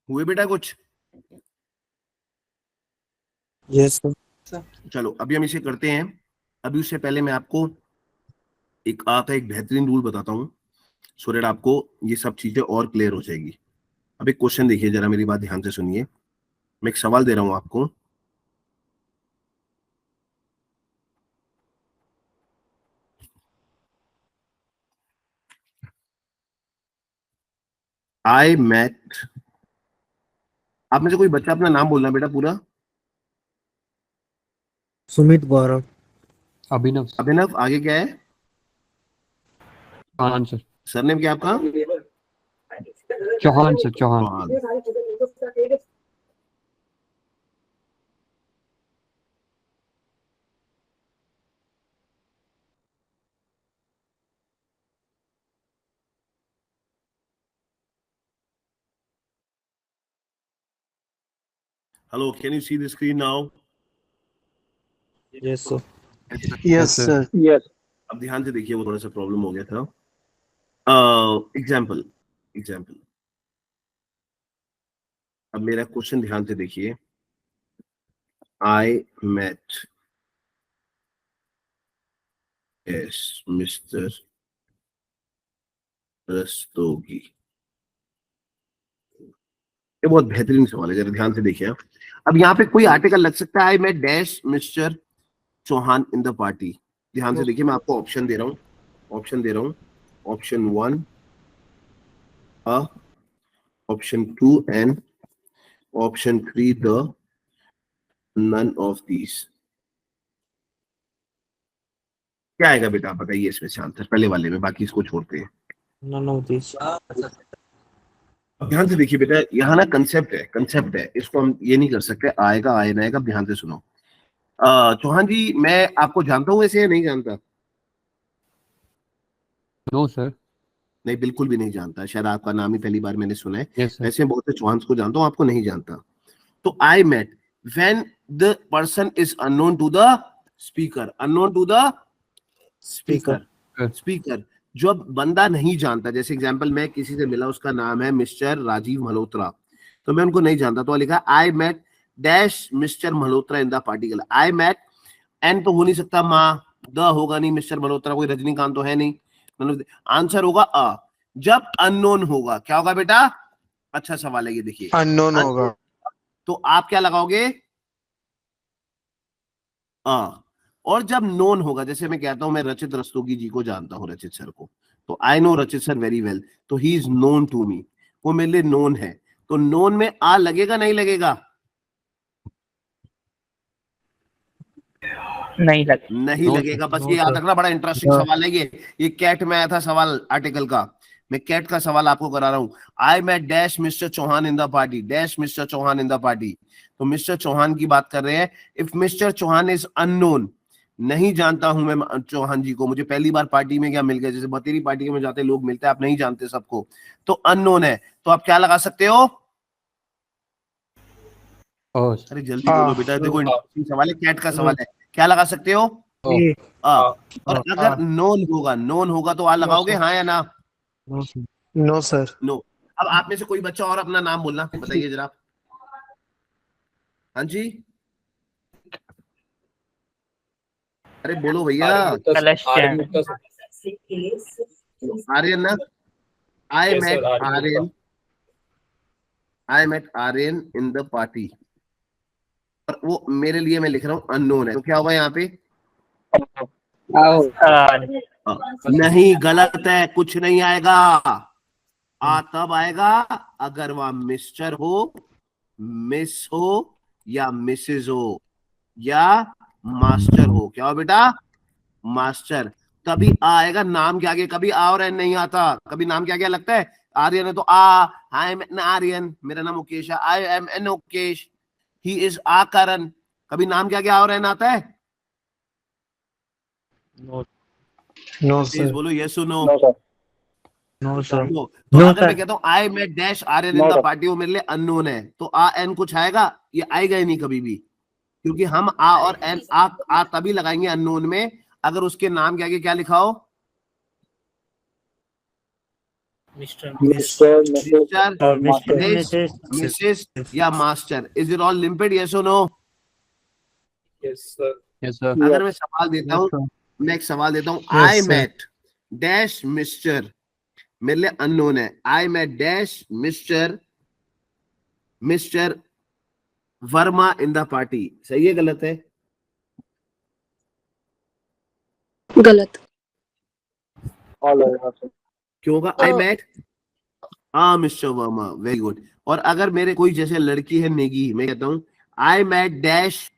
हुए बेटा कुछ? Yes, sir. चलो अभी हम इसे करते हैं। अभी उससे पहले मैं आपको एक एक बेहतरीन रूल बताता हूँ, सो दैट आपको ये सब चीजें और क्लियर हो जाएगी। अब एक क्वेश्चन देखिए, जरा मेरी बात ध्यान से सुनिए। मैं एक सवाल दे रहा हूं आपको। आई मेट, आप में से कोई बच्चा अपना नाम बोलना बेटा पूरा। Sumit Gaurav. अभिनव अभिनव, आगे क्या है? चौहान सर। सरनेम क्या है आपका? Chauhan sir, Chauhan. Chauhan. Hello, can you see the screen now? Yes, sir. Yes, sir. Yes. अब ध्यान से देखिए, वो थोड़ा सा प्रॉब्लम हो गया था। एग्जाम्पल, अब मेरा क्वेश्चन ध्यान से देखिए। I met S Mister Rastogi. ये बहुत बेहतरीन सवाल है, जरा ध्यान से देखिए। अब यहाँ पे कोई आर्टिकल लग सकता है, I met dash Mister Chauhan in the party. ध्यान से देखिए, मैं आपको ऑप्शन दे रहा हूँ। Option 1 a, option 2 and option 3 the, none of these. क्या आएगा बेटा, आप बताइए इसमें से आंसर, पहले वाले में, बाकी इसको छोड़ते हैं। None of these. अब ध्यान से देखिए बेटा, यहाँ ना कंसेप्ट है, इसको हम ये नहीं कर सकते आएगा आए ना आएगा। ध्यान से सुनो। चौहान जी, मैं आपको जानता हूँ वैसे या नहीं जानता? No sir. नहीं, बिल्कुल भी नहीं जानता, शायद आपका नाम ही पहली बार मैंने सुना है। Yes sir. वैसे बहुत से चौहान को जानता हूँ, आपको नहीं जानता। तो I met when the person is unknown to the speaker, unknown to the speaker. जब बंदा नहीं जानता, जैसे एग्जांपल मैं किसी से मिला, उसका नाम है मिस्टर राजीव मल्होत्रा, तो मैं उनको नहीं जानता, तो लिखा I met dash Mister Malhotra in the particle. I met, an तो हो नहीं सकता, माँ द होगा नहीं, मिस्टर मल्होत्रा कोई रजनीकांत तो है नहीं, मतलब आंसर होगा अ। जब अननोन होगा, क्या होगा बेटा? अच्छा सवाल है ये, देखिए Unknown होगा. तो आप क्या लगाओगे? अ। और जब नोन होगा, जैसे मैं कहता हूं मैं रचित रस्तोगी जी को जानता हूं, रचित सर को, तो I know Rachit sir very well, तो he is known to me, वो मेरे लिए नोन है। तो नोन में आ लगेगा नहीं लगेगा? नहीं लगे. नहीं No, लगेगा। बस no, ये याद sir. रखना, बड़ा इंटरेस्टिंग सवाल है ये कैट में आया था सवाल आर्टिकल का। मैं कैट का सवाल आपको करा रहा हूं। I met dash Mister Chauhan in the party, dash Mister Chauhan in the party. तो मिस्टर चौहान की बात कर रहे हैं। If Mister Chauhan is unknown, नहीं जानता हूं मैं चौहान जी को, मुझे पहली बार पार्टी में क्या मिल गया, जैसे बतेरी पार्टी में जाते लोग मिलते हैं, आप नहीं जानते सबको, तो अननोन है। तो आप क्या लगा सकते हो? ओ अरे जल्दी बोलो बेटा, देखो इंटरेस्टिंग सवाल है, कैट का सवाल है, क्या लगा सकते हो? ए आ। और अगर नोन होगा तो आ लगाओगे, हाँ या ना? No sir no. अब आप में से कोई बच्चा और अपना नाम बोलना, बताइए जरा। हाँ जी, अरे बोलो भैया। Celestian. आर्यन ना? I Yes, met sir, Aryan Aryan, Gupta. I met Aryan in the party, और वो मेरे लिए मैं लिख रहा हूँ अननोन है, तो क्या होगा यहाँ पे? नहीं, गलत है, कुछ नहीं आएगा। आ तब आएगा अगर वह मिस्टर हो, मिस हो, या मिसेज हो, या मास्टर हो। क्या हो बेटा? मास्टर। तभी आ आएगा, नाम के आगे कभी आ और एन नहीं आता। कभी नाम के आगे लगता है आर्यन है तो a, I am an Aryan, मेरा नाम मुकेश है, I am an Mukesh, he is a Karan. कभी नाम के आगे आ और एन आता है? नो प्लीज सर बोलो यस और नो। नो सर तो अगर मैं कहता हूँ I met dash Aryan in the party, वो मेरे लिए अननोन है, तो आ एन कुछ आएगा? ये आएगा ही नहीं कभी भी, क्योंकि हम आ और एन आ तभी लगाएंगे अननोन में अगर उसके नाम के आगे क्या लिखा हो? मिस्टर मिस्टर, मिसेस या master. Is it all limited, yes और no? Yes, sir. Yes sir अगर मैं सवाल देता हूँ, मैं एक सवाल देता हूँ, Yes, I sir. Met dash Mister, मेरे लिए अननोन है, I met dash Mister Verma in the party, सही है गलत है? गलत। क्यों होगा? आई मेट हाँ मिस्टर वर्मा, वेरी गुड। और अगर मेरे कोई जैसे लड़की है नेगी, मैं कहता हूँ I met dash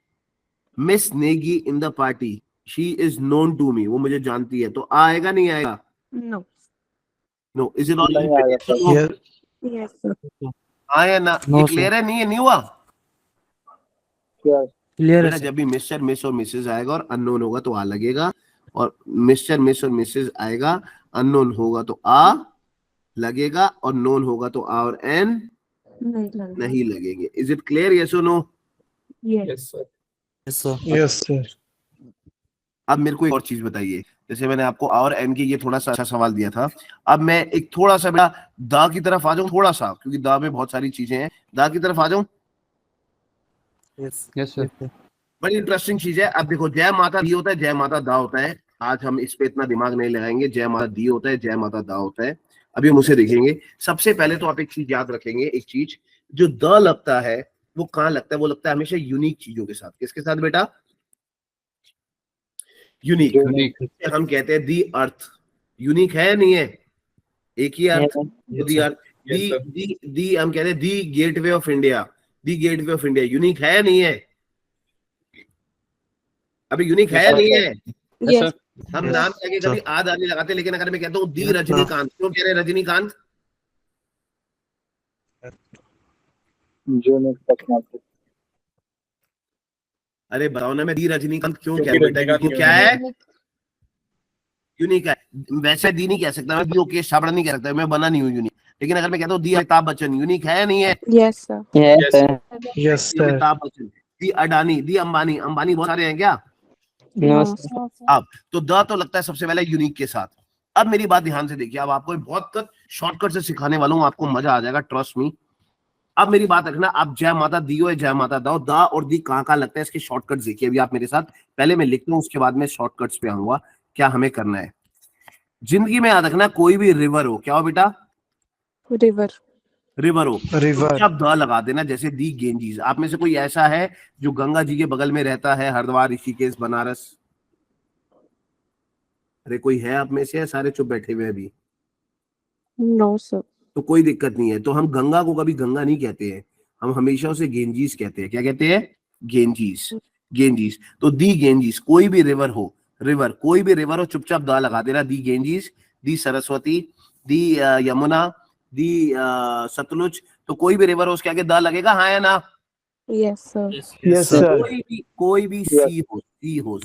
Miss Negi in the party, she is known to me, वो मुझे जानती है, तो आएगा नहीं आएगा? No. No. Is it all? Yes sir. हाँ या ना? No, ये sir. क्लियर है? नहीं है, नहीं हुआ क्लियर बेटा? है जब भी मिस्टर, मिस और मिसेज आएगा और अननोन होगा तो आ लगेगा, और मिस्टर, मिस और मिसेज आएगा, अननोन होगा तो आ लगेगा, और नोन होगा तो आ और एन नहीं लगेंगे। इज इट क्लियर, यस और no? Yes, sir. Yes sir अब मेरे को एक और चीज बताइए, जैसे मैंने आपको आ और एन की ये थोड़ा सा अच्छा सवाल दिया था, अब मैं एक थोड़ा सा बेटा दा की तरफ आ जाऊं, थोड़ा सा, क्योंकि दा में बहुत सारी चीजें हैं, दा की तरफ आ जाऊं। यस सर बड़ी इंटरेस्टिंग चीज है। अब देखो, जय माता दी होता है, जय माता दा होता है, आज हम इस पे इतना दिमाग नहीं लगाएंगे। जय माता दी होता है, जय माता दा होता है, अभी हम उसे देखेंगे। सबसे पहले तो आप एक चीज याद रखेंगे, एक चीज जो द लगता है वो कहाँ लगता है? वो लगता है हमेशा यूनिक चीजों के साथ। किसके साथ बेटा? यूनिक। हम कहते हैं दी अर्थ, यूनिक है नहीं है? एक ही अर्थ, दी अर्थ। Yes, sir. दी हम कहते हैं the gateway of India, the gateway of India, unique है नहीं है? अभी यूनिक है नहीं है? यस। हम नाम के आगे कभी आद आने लगाते, लेकिन अगर मैं कहता हूँ दी रजनीकांत, क्यों कह रहे हैं रजनीकांत? अरे बताओ ना, मैं दी रजनीकांत क्यों कह रहा हूँ बेटा? क्योंकि क्या है? यूनिक है। वैसे दी नहीं कह सकता मैं, दी ओके छाबड़ा नहीं कह सकता मैं, बना नहीं हूँ यूनिक। लेकिन अगर मैं कहता हूँ दी अमिताभ बच्चन, यूनिक है नहीं है? Yes sir. Yes, sir. Yes the sir Amitabh Bachchan, the Adani, the Ambani, Ambani बहुत सारे हैं क्या? No, sir. No, sir. अब तो द तो लगता है सबसे पहले यूनिक के साथ। अब मेरी बात ध्यान से देखिए, अब आपको बहुत शॉर्टकट से सिखाने वाला हूँ, आपको मजा आ जाएगा, ट्रस्ट मी। अब मेरी बात रखना, आप जय माता दी हो, जय माता दा हो, दा और दी कहाँ कहाँ लगता है, इसके शॉर्टकट देखिए अभी आप मेरे साथ। पहले मैं लिखता हूँ, उसके बाद में शॉर्टकट्स पे आऊंगा क्या हमें करना है। जिंदगी में याद रखना, कोई भी रिवर हो, क्या हो बेटा? रिवर। रिवर हो, रिवर जब द लगा देना, जैसे दी गेंजीज। आप में से कोई ऐसा है जो गंगा जी के बगल में रहता है, हरिद्वार, ऋषिकेश, बनारस? अरे कोई है आप में से? सारे चुप बैठे हुए अभी। No sir. तो कोई दिक्कत नहीं है, तो हम गंगा को कभी गंगा नहीं कहते हैं, हम हमेशा उसे गेंजीज कहते हैं। क्या कहते हैं? गेंजीज, गेंजीज। तो दी गेंजीज, कोई भी रिवर हो, रिवर, कोई भी रिवर हो, चुपचाप दा लगा देना। दी गेंजीज, दी सरस्वती, दी यमुना, दी सतलुज, तो कोई भी रिवर हो उसके आगे दा लगेगा, हाँ या ना? Yes sir. यस सर कोई भी सी हो, सी हो,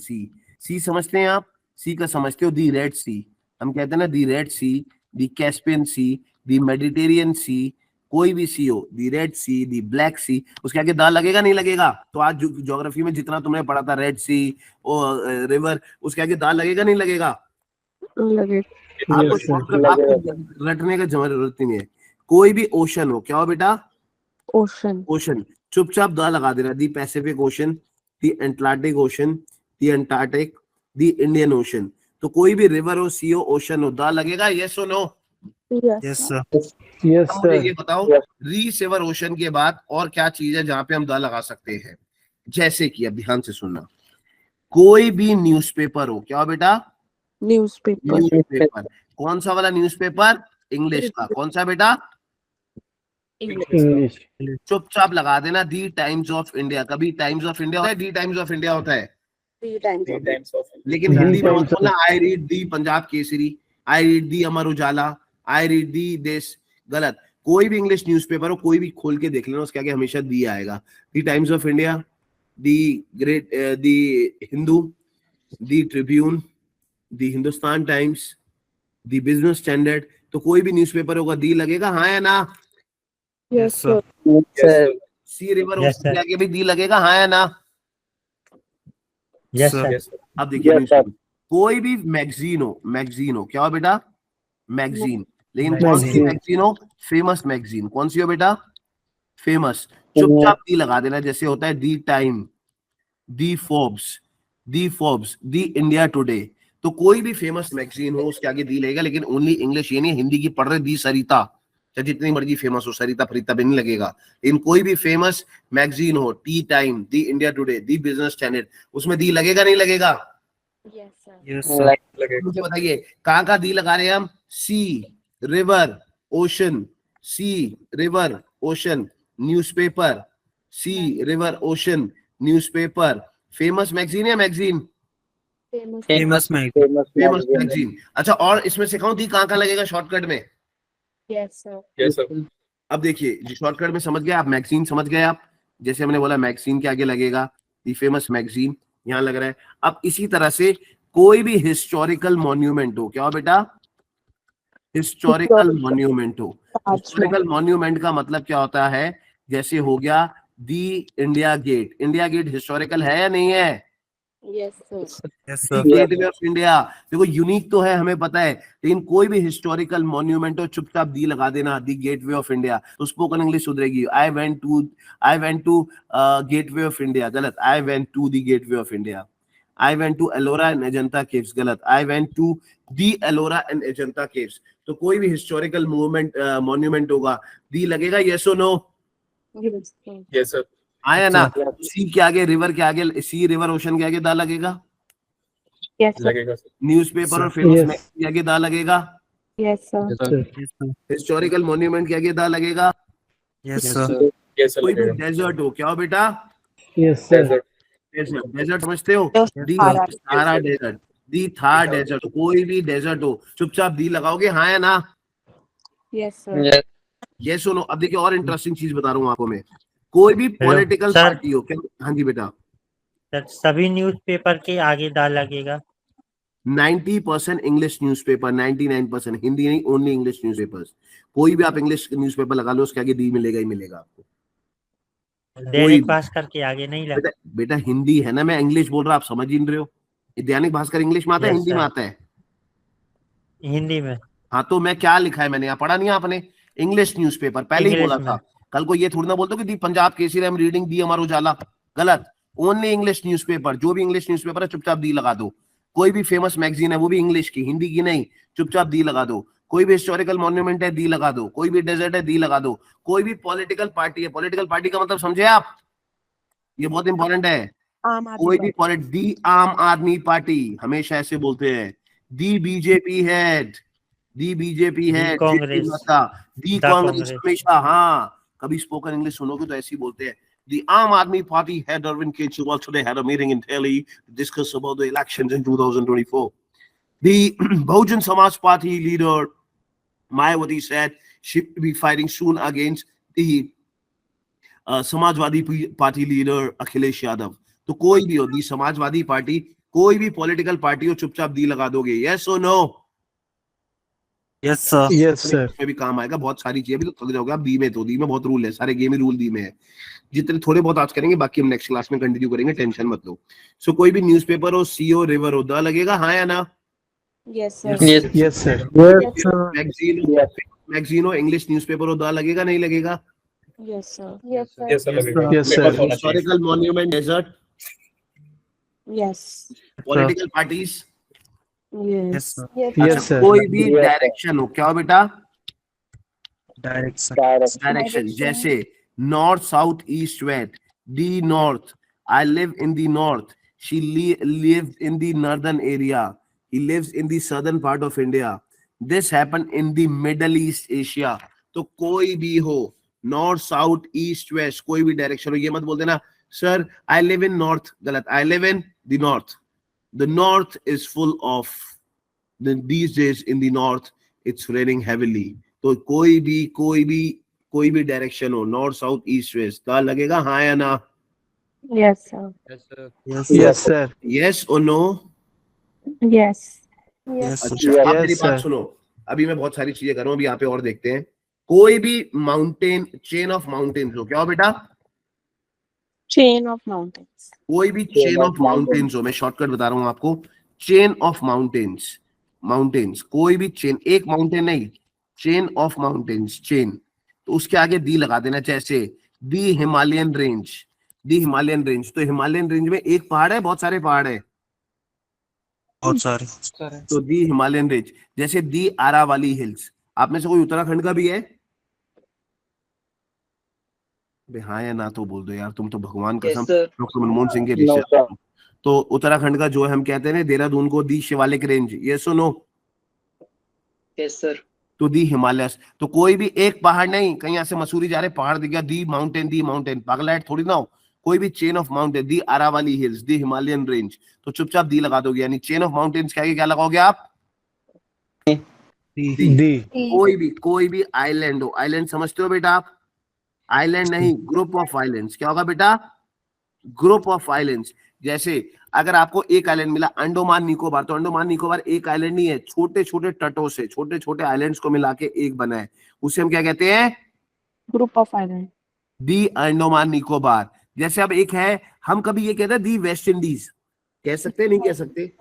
सी समझते हैं आप? सी का समझते हो? दी रेड सी, हम कहते हैं ना दी रेड सी, दी कैस्पियन सी, दी मेडिटेरियन सी, कोई भी सी हो, दी रेड सी, दी ब्लैक सी, उसके आगे दा लगेगा नहीं लगेगा? तो आज ज्योग्राफी में जितना तुमने पढ़ा था रेड सी और रिवर, उसके आगे दा लगेगा नहीं लगेगा? लगे आपको शॉर्टकट आपको रटने की जरूरत नहीं है। कोई भी ओशन हो, क्या हो बेटा? Ocean. ओशन, चुपचाप दा लगा देना, दी पैसिफिक ओशन, दी एटलांटिक ओशन, दी अंटार्कटिक, दी इंडियन ओशन। तो कोई भी रिवर हो, सी हो, ओशन हो, दा लगेगा? यस और no? Yes, Yes, sir. sir. Yes, अब मुझे sir. ये बताओ, रिवर ओशन के बाद और क्या चीज है जहां पे हम दा लगा सकते हैं? जैसे कि अब ध्यान से सुनना, कोई भी न्यूज़पेपर हो, क्या हो बेटा? Newspaper. न्यूज़पेपर। कौन सा वाला न्यूज़पेपर? इंग्लिश का। कौन सा बेटा? English. चुपचाप लगा देना, दी टाइम्स ऑफ इंडिया। कभी टाइम्स ऑफ इंडिया होता है, दी टाइम्स ऑफ इंडिया होता है, 3 times. Three times of लेकिन दी हिंदी में मत टाइम्स ऑफ- बोलना I read the Punjab Kesari, I read the Amar Ujala, I read the देश। गलत। कोई भी इंग्लिश न्यूज़पेपर हो, कोई भी खोल के देख लेना, उसके आगे हमेशा दी आएगा। The Times of India, the great, the Hindu, the Tribune, the Hindustan Times, the Business Standard. तो कोई भी न्यूज़पेपर होगा, दी लगेगा, हाँ या ना? Yes, sir. yes, sir. सी रिवर ओशन के आगे भी दी लगेगा, हाँ या ना? Yes, sir. Yes, sir. अब देखिए न्यूज़पेपर, कोई भी मैगजीन हो, क्या हो बेटा? मैगजीन। लेकिन कौन सी मैगजीन हो? Famous magazine. कौन सी हो बेटा? फेमस। चुपचाप दी लगा देना, जैसे होता है दी time, the Forbes, the India today. तो कोई भी फेमस मैगजीन हो, उसके आगे दी लगेगा, लेकिन ओनली इंग्लिश। ये नहीं हिंदी की पढ़ रहे दी सरिता, चाहे जितनी मर्जी फेमस हो, सरिता फरीता भी नहीं लगेगा। लेकिन कोई भी फेमस मैगजीन हो, T time, the India Today, the Business standard, उसमें दी लगेगा नहीं लगेगा? Yes, sir. Yes, sir. लगेगा। मुझे बताइए कहाँ का दी लगा रहे हैं हम? Sea river ocean, sea river ocean newspaper, sea river ocean newspaper. Famous magazine या magazine? Famous. Famous Mike. Famous magazine. अच्छा, और इसमें सिखाऊं दी कहाँ लगेगा शॉर्टकट में? Yes, sir. Yes, sir. अब देखिए शॉर्टकट में समझ गए आप, मैगजीन समझ गए आप। जैसे हमने बोला मैगजीन के आगे लगेगा दी फेमस मैगजीन, यहाँ लग रहा है। अब इसी तरह से कोई भी हिस्टोरिकल मॉन्यूमेंट हो, क्या हो बेटा? हिस्टोरिकल मॉन्यूमेंट हो। हिस्टोरिकल मॉन्यूमेंट का मतलब क्या होता है? जैसे हो गया the India Gate. India Gate historical है या नहीं है? Yes, sir. Yes, sir. Gateway of India. देखो यूनिक तो है, हमें पता है, लेकिन कोई भी हिस्टोरिकल मॉन्यूमेंट हो, चुपचाप दी लगा देना, दी गेटवे ऑफ इंडिया। तो स्पोकन इंग्लिश सुधरेगी। I went to gateway of India, गलत। I went to the gateway of India. I went to Ellora and Ajanta caves, गलत। I went to the Ellora and Ajanta caves. तो कोई भी हिस्टोरिकल मूवमेंट मॉन्यूमेंट होगा, दी लगेगा, यस और no? Yes, sir. Yes, sir. आया ना? सी के आगे, रिवर के आगे, सी रिवर ओशन के आगे दा लगेगा। Yes, sir. लगेगा sir. न्यूज़पेपर और फेमस Yes. मैगजीन के आगे दा लगेगा। Yes, sir. Yes, sir. Historical monument के आगे दा लगेगा। Yes, sir. Yes, sir. कोई भी लगेगा। डेजर्ट हो, क्या हो बेटा? Yes, sir. Desert. डेजर्ट समझते हो? दी Sahara. सहारा डेजर्ट, दी थार डेजर्ट। कोई भी डेजर्ट हो, चुपचाप दी लगाओगे, हाँ या ना? Yes, sir. ये सुनो, अब देखिए और इंटरेस्टिंग चीज बता रहा हूँ आपको मैं। कोई भी पॉलिटिकल सर। पार्टी हो, क्या? हाँ जी बेटा। सर सभी न्यूज़पेपर के आगे दा लगेगा। 90% इंग्लिश न्यूज़पेपर, 99% हिंदी नहीं, ओनली इंग्लिश न्यूज़पेपर्स। कोई भी आप इंग्लिश न्यूज़पेपर लगा लो, उसके आगे दी मिलेगा ही मिलेगा आपको। दैनिक भास्कर के आगे नहीं बेटा लगा। बेटा हिंदी है ना, मैं इंग्लिश बोल रहा, आप समझ ही नहीं रहे हो। ये दैनिक भास्कर इंग्लिश में आता है, Yes, हिंदी में sir. आता है? हिंदी में। हाँ, तो मैं क्या लिखा है मैंने यहाँ पढ़ा नहीं आपने? इंग्लिश न्यूज़पेपर पहले ही English बोला में। था। कल को ये थोड़ी ना बोलते हो कि the Punjab Kesari I am reading the Amar Ujala, गलत। ओनली इंग्लिश न्यूज़पेपर, जो भी इंग्लिश न्यूज़पेपर है चुपचाप दी लगा दो। कोई भी फेमस मैगजीन है, वो भी इंग्लिश की, हिंदी की नहीं, चुपचाप दी लगा दो। कोई भी हिस्टोरिकल मॉन्यूमेंट है, दी लगा दो। कोई भी डेजर्ट है, दी लगा दो। कोई भी पॉलिटिकल पार्टी है, पॉलिटिकल पार्टी का मतलब समझे आप? ये बहुत इंपॉर्टेंट है। कोई भी दी आम आदमी पार्टी, हमेशा ऐसे बोलते हैं। दी बीजेपी हेड, दी बीजेपी है, कांग्रेस। दी द कांग्रेस कांग्रेस। हमेशा। हाँ, कभी स्पोकन इंग्लिश सुनोगे तो ऐसे ही बोलते हैं। The Aam Aadmi Party head Arvind Kejriwal today had a meeting in Delhi to discuss about the elections in 2024. The Bahujan Samaj Party leader Mayawati said she will be fighting soon against the Samajwadi Party leader Akhilesh Yadav. तो कोई भी हो, दी समाजवादी पार्टी, कोई भी पॉलिटिकल पार्टी हो, चुपचाप दी लगा दोगे, यस और no? Yes, sir. Yes, sir. में भी काम आएगा, बहुत सारी चीजें। अभी तो थक जाओगे आप, दी में बहुत रूल है, सारे गेम ही रूल दी में है। जितने थोड़े बहुत आज करेंगे, बाकी हम नेक्स्ट क्लास में कंटिन्यू करेंगे, टेंशन मत लो। सो कोई भी न्यूज़पेपर हो, सी हो, रिवर हो, द लगेगा, हाँ या ना? Yes, sir. Yes, sir. Magazine हो, इंग्लिश न्यूज़पेपर हो, द लगेगा नहीं लगेगा? Yes, sir. Yes, sir. लगेगा। Yes, sir. पेपर होना चाहिए। Historical monument, desert, Yes. Political parties. Yes, Yes. sir. Yes, sir. कोई भी डायरेक्शन हो, क्या हो बेटा? Direction. डायरेक्शन, जैसे north, south, east, west. The north, I live in the north, she lives in the northern area, he lives in the southern part of India, this happen in the Middle East Asia. तो कोई भी हो, नॉर्थ, साउथ, ईस्ट, वेस्ट, कोई भी डायरेक्शन हो, ये मत बोल देना sir I live in north, गलत। I live in the north, the north is full of, these days in the north it's raining heavily। तो कोई भी डायरेक्शन हो, नॉर्थ, साउथ, ईस्ट, वेस्ट, का लगेगा, हाँ या ना? Yes, sir. Yes, sir. Yes और नो? Yes. Yes, sir. अच्छा, आप Yes, मेरी बात sir. सुनो। अभी मैं बहुत सारी चीजें कर रहा हूँ, अभी यहाँ पे और देखते हैं। कोई भी माउंटेन, चेन ऑफ माउंटेन्स हो, क्या हो बेटा? Chain of mountains. कोई भी चेन ऑफ माउंटेन्स हो, मैं शॉर्टकट बता रहा हूँ आपको, चेन ऑफ माउंटेन्स, कोई भी चेन, एक माउंटेन नहीं, चेन ऑफ माउंटेन्स, चेन, तो उसके आगे दी लगा देना। जैसे दी हिमालयन रेंज, तो हिमालयन रेंज में एक पहाड़ है, बहुत सारे पहाड़ है, बहुत सारे। तो दी हिमालयन रेंज। जैसे दी आरावली हिल्स, आप में से कोई उत्तराखंड का भी है? हाँ या ना तो बोल दो यार, तुम तो भगवान कसम डॉक्टर मनमोहन सिंह के रिश्ते। तो उत्तराखंड का जो हम कहते हैं ना, देहरादून को दी शिवालिक रेंज, ये सुनो। Yes sir. तो दी हिमालयस, तो कोई भी एक पहाड़ नहीं, कहीं यहाँ से मसूरी जा रहे, पहाड़ दिख गया, दी माउंटेन, पागलैट थोड़ी ना हो। कोई भी chain of mountain, the Aravalli hills, the Himalayan range, तो चुपचाप दी लगा दोगे, यानी चेन ऑफ माउंटेन्स के आगे क्या लगाओगे आप? D. कोई भी आइलैंड हो, आइलैंड समझते हो बेटा आप? आइलैंड नहीं, ग्रुप ऑफ आइलैंड्स। क्या होगा बेटा? Group of islands. जैसे अगर आपको एक आइलैंड मिला अंडोमान निकोबार, तो अंडोमान निकोबार एक आइलैंड नहीं है, छोटे छोटे तटों से, छोटे छोटे आइलैंड्स को मिला के एक बना है, उसे हम क्या कहते हैं? Group of islands. दी अंडोमान निकोबार। जैसे अब एक है, हम कभी ये कहते हैं दी वेस्ट इंडीज, कह सकते हैं नहीं कह सकते?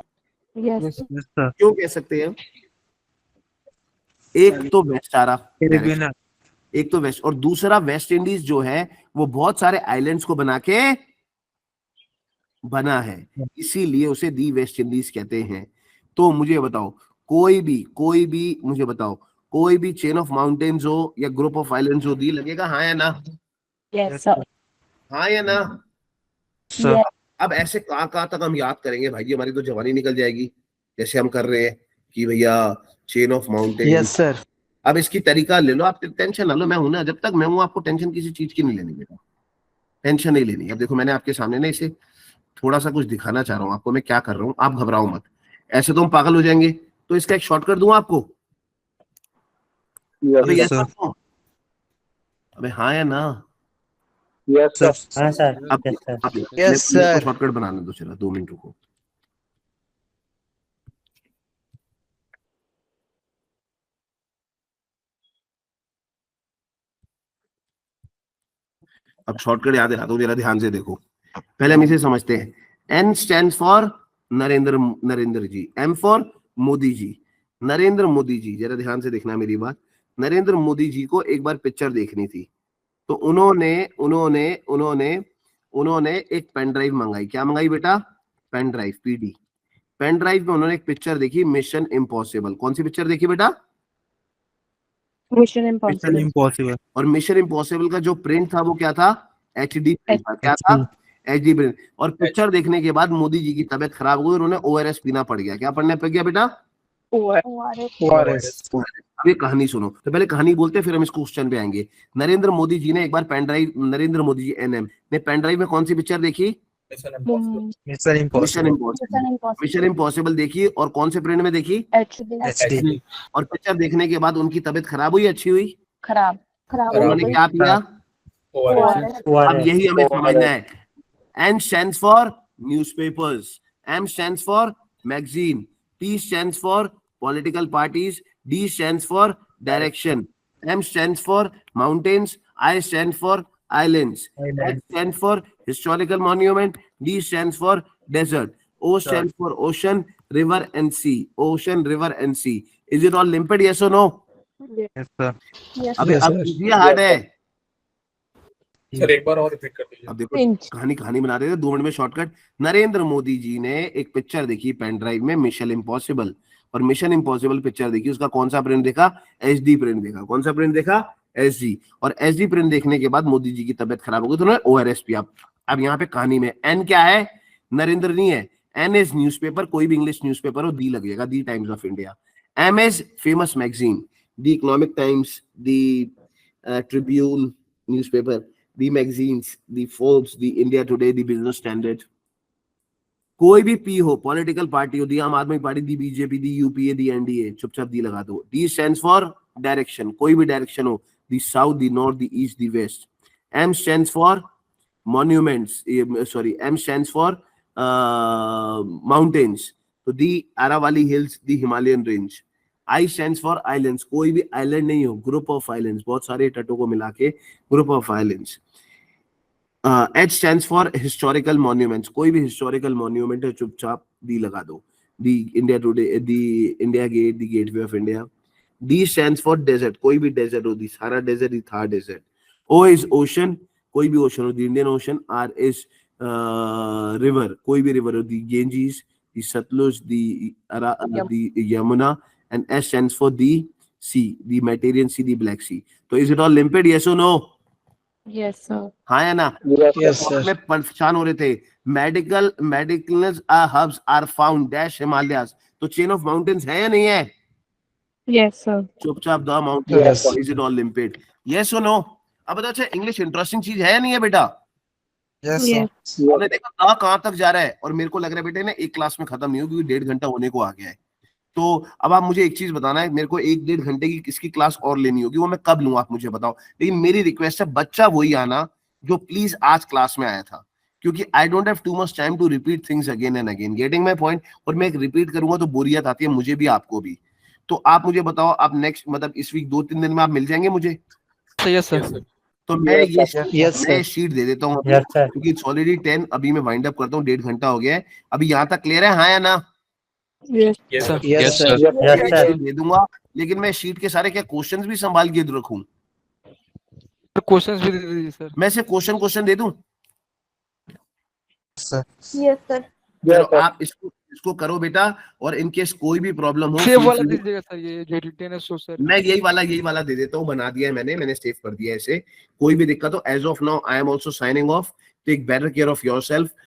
Yes. Yes, sir. क्यों कह सकते हैं? एक तो वेस्ट आ रहा, Caribbean. एक तो वेस्ट, और दूसरा वेस्ट इंडीज जो है वो बहुत सारे आइलैंड्स को बना के बना है, इसीलिए उसे दी वेस्ट इंडीज कहते हैं। तो मुझे बताओ, कोई भी मुझे बताओ, कोई भी चेन ऑफ माउंटेन्स हो या ग्रुप ऑफ आइलैंड्स हो, दी लगेगा, हाँ या ना? Yes, sir. हाँ या ना? Sir. अब ऐसे कहाँ तक हम याद करेंगे भाई जी, हमारी तो जवानी निकल जाएगी, जैसे हम कर रहे हैं कि भैया chain of mountain. Yes, sir. अब इसकी तरीका ले लो, आप टेंशन ना लो, मैं हूं ना, जब तक मैं हूं आपको टेंशन किसी चीज की नहीं लेनी बेटा, टेंशन नहीं लेनी। अब देखो मैंने आपके सामने ना इसे थोड़ा सा कुछ दिखाना चाह रहा हूँ आपको, मैं क्या कर रहा हूँ, आप घबराओ मत, ऐसे तो हम पागल हो जाएंगे। तो इसका एक शॉर्टकट दूं आपको? अबे Yes, sir. अबे हाँ या ना? Sir. हाँ सर। अब yes sir. Yes, sir. Shortcut बनाने दो, चला 2 मिनट रुको। अब शॉर्टकट याद दिलाता हूँ, जरा ध्यान से देखो। पहले हम इसे समझते हैं। N stand for Narendra ji, M for Modi ji, Narendra Modi ji, जरा ध्यान से देखना मेरी बात। नरेंद्र मोदी जी को एक बार पिक्चर देखनी थी, तो उन्होंने एक पेन ड्राइव मंगाई। क्या मंगाई बेटा? Pen drive, PD. Pen drive में उन्होंने एक पिक्चर देखी, मिशन इम्पॉसिबल। कौन सी पिक्चर देखी बेटा? Mission Mission Impossible. Impossible. और मिशन इम्पॉसिबल का जो प्रिंट था वो क्या था? HD प्रिंट था। क्या था? HD print. और पिक्चर देखने के बाद मोदी जी की तबीयत खराब हुई, उन्होंने ORS पीना पड़ गया। क्या पढ़ने पड़ गया बेटा? ORS. अब ये कहानी सुनो, तो पहले कहानी बोलते हैं फिर हम इस क्वेश्चन पे आएंगे। नरेंद्र मोदी जी ने एक बार पेन ड्राइव, नरेंद्र मोदी जी NM ने पेन ड्राइव में कौन सी पिक्चर देखी? Mission mission Impossible. Impossible. Mission impossible देखी, और कौन से प्रिंट में देखी? HD. और पिक्चर देखने के बाद उनकी तबीयत खराब हुई, अच्छी हुई? खराब और उन्होंने क्या पिया? अब यही हमें समझना है। N stands for newspapers, M stands for magazine, P stands for political parties, D stands for direction. M stands for mountains. I stands for islands. H stands for historical monument. D stands for desert. O stands for ocean, river and sea. Ocean, river and sea. Is it all limpid? Yes or no? Yes, sir. Yes. अबे Yes, अब sir. ये हार्ड है. सर एक बार और रिपीट कर दीजिए। अब देखो Pinch. कहानी बना रहे थे 2 मिनट में शॉर्टकट। नरेंद्र मोदी जी ने एक पिक्चर देखी पेन ड्राइव में, मिशन इम्पॉसिबल, और मिशन इम्पॉसिबल पिक्चर देखी, उसका कौन सा प्रिंट देखा? एचडी प्रिंट देखा। कौन सा प्रिंट देखा? एचडी। और एचडी प्रिंट देखने के बाद मोदी जी की तबियत खराब हो गई तो उन्होंने ओआरएस पिया। अब यहाँ पे कहानी में एन क्या है? नरेंद्र नहीं है। एन इज न्यूज़पेपर, कोई भी इंग्लिश न्यूज़पेपर हो, दी लगेगा, the Times of India. M is famous magazine, the Economic Times, the Tribune newspaper, the magazines, the Forbes, the India Today, the Business Standard. कोई भी पी हो, पॉलिटिकल पार्टी हो, दी आम आदमी पार्टी, दी बीजेपी, दी यूपीए, दी एनडीए, चुपचाप दी लगा दो। डी स्टैंड्स फॉर डायरेक्शन, कोई भी डायरेक्शन हो, the south, the north, the east, the west. M stands for monuments, sorry, M stands for mountains, तो the Aravalli hills, the Himalayan range. I stands for islands, कोई भी आइलैंड नहीं हो, ग्रुप ऑफ आइलैंड्स, बहुत सारे तटों को मिला के group of islands. H stands for historical monuments, कोई भी historical monument है, चुपचाप दी लगा दो, the India Today, the India Gate, the Gateway of India। D stands for desert, कोई भी desert हो, the Sahara Desert, the Thar Desert। O is ocean, कोई भी ocean हो, the Indian Ocean। R is river, कोई भी river हो, the Ganges, the Satluj, the Yamuna। And S stands for the sea, the Mediterranean Sea, the Black Sea। तो is it all limpid? Yes or no? Yes, sir. हाँ या ना? Yes, sir. में परेशान हो रहे थे। Medical hubs are found dash Himalayas, तो चेन ऑफ माउंटेन्स है या नहीं है? Yes, sir. चुपचाप the mountain. Yes. Is it all limpid? Yes और नो? अब बताओ, अच्छा इंग्लिश इंटरेस्टिंग चीज है या नहीं है बेटा? Yes, sir. Yes. आपने देखा दा कहां तक जा रहा है, और मेरे को लग रहा है बेटे ना एक क्लास में खत्म नहीं हो, क्योंकि 1.5 घंटा होने को आ गया है। तो अब आप मुझे एक चीज बताना है, मेरे को 1-1.5 घंटे की किसकी क्लास और लेनी होगी, वो मैं कब लूं आप मुझे बताओ। लेकिन मेरी रिक्वेस्ट है, बच्चा वही आना जो प्लीज आज क्लास में आया था, क्योंकि I don't have too much time to repeat things again and again. Getting my point? और मैं रिपीट करूंगा तो बोरियत आती है मुझे भी, आपको भी। तो आप मुझे बताओ, आप नेक्स्ट मतलब इस वीक 2-3 दिन में आप मिल जाएंगे मुझे? Yes sir. तो मैं ये Yes, मैं sir. शीट दे देता हूँ, Yes, sir. क्योंकि इट्स ऑलरेडी 10, अभी मैं वाइंड अप करता हूँ, 1.5 घंटा हो गया है। अभी यहाँ तक क्लियर है, हाँ या ना? Yes. Yes, sir. Yes, sir. Yes, मैं sir. शीट दे दूंगा, लेकिन मैं शीट के सारे क्या क्वेश्चंस भी संभाल के रखूं? क्वेश्चंस भी दे दीजिए सर। मैं सिर्फ क्वेश्चन दे दूं? Sir. Yes, sir. चलो आप इसको करो बेटा, और इनकेस कोई भी प्रॉब्लम हो, सेव feel वाला free- दे दीजिएगा सर, ये जो रिटेन है सो सर। मैं यही वाला दे देता हूँ, बना दिया है मैंने सेव कर दिया है इसे। कोई भी दिक्कत हो, as of now I am also signing off. Take better care of yourself.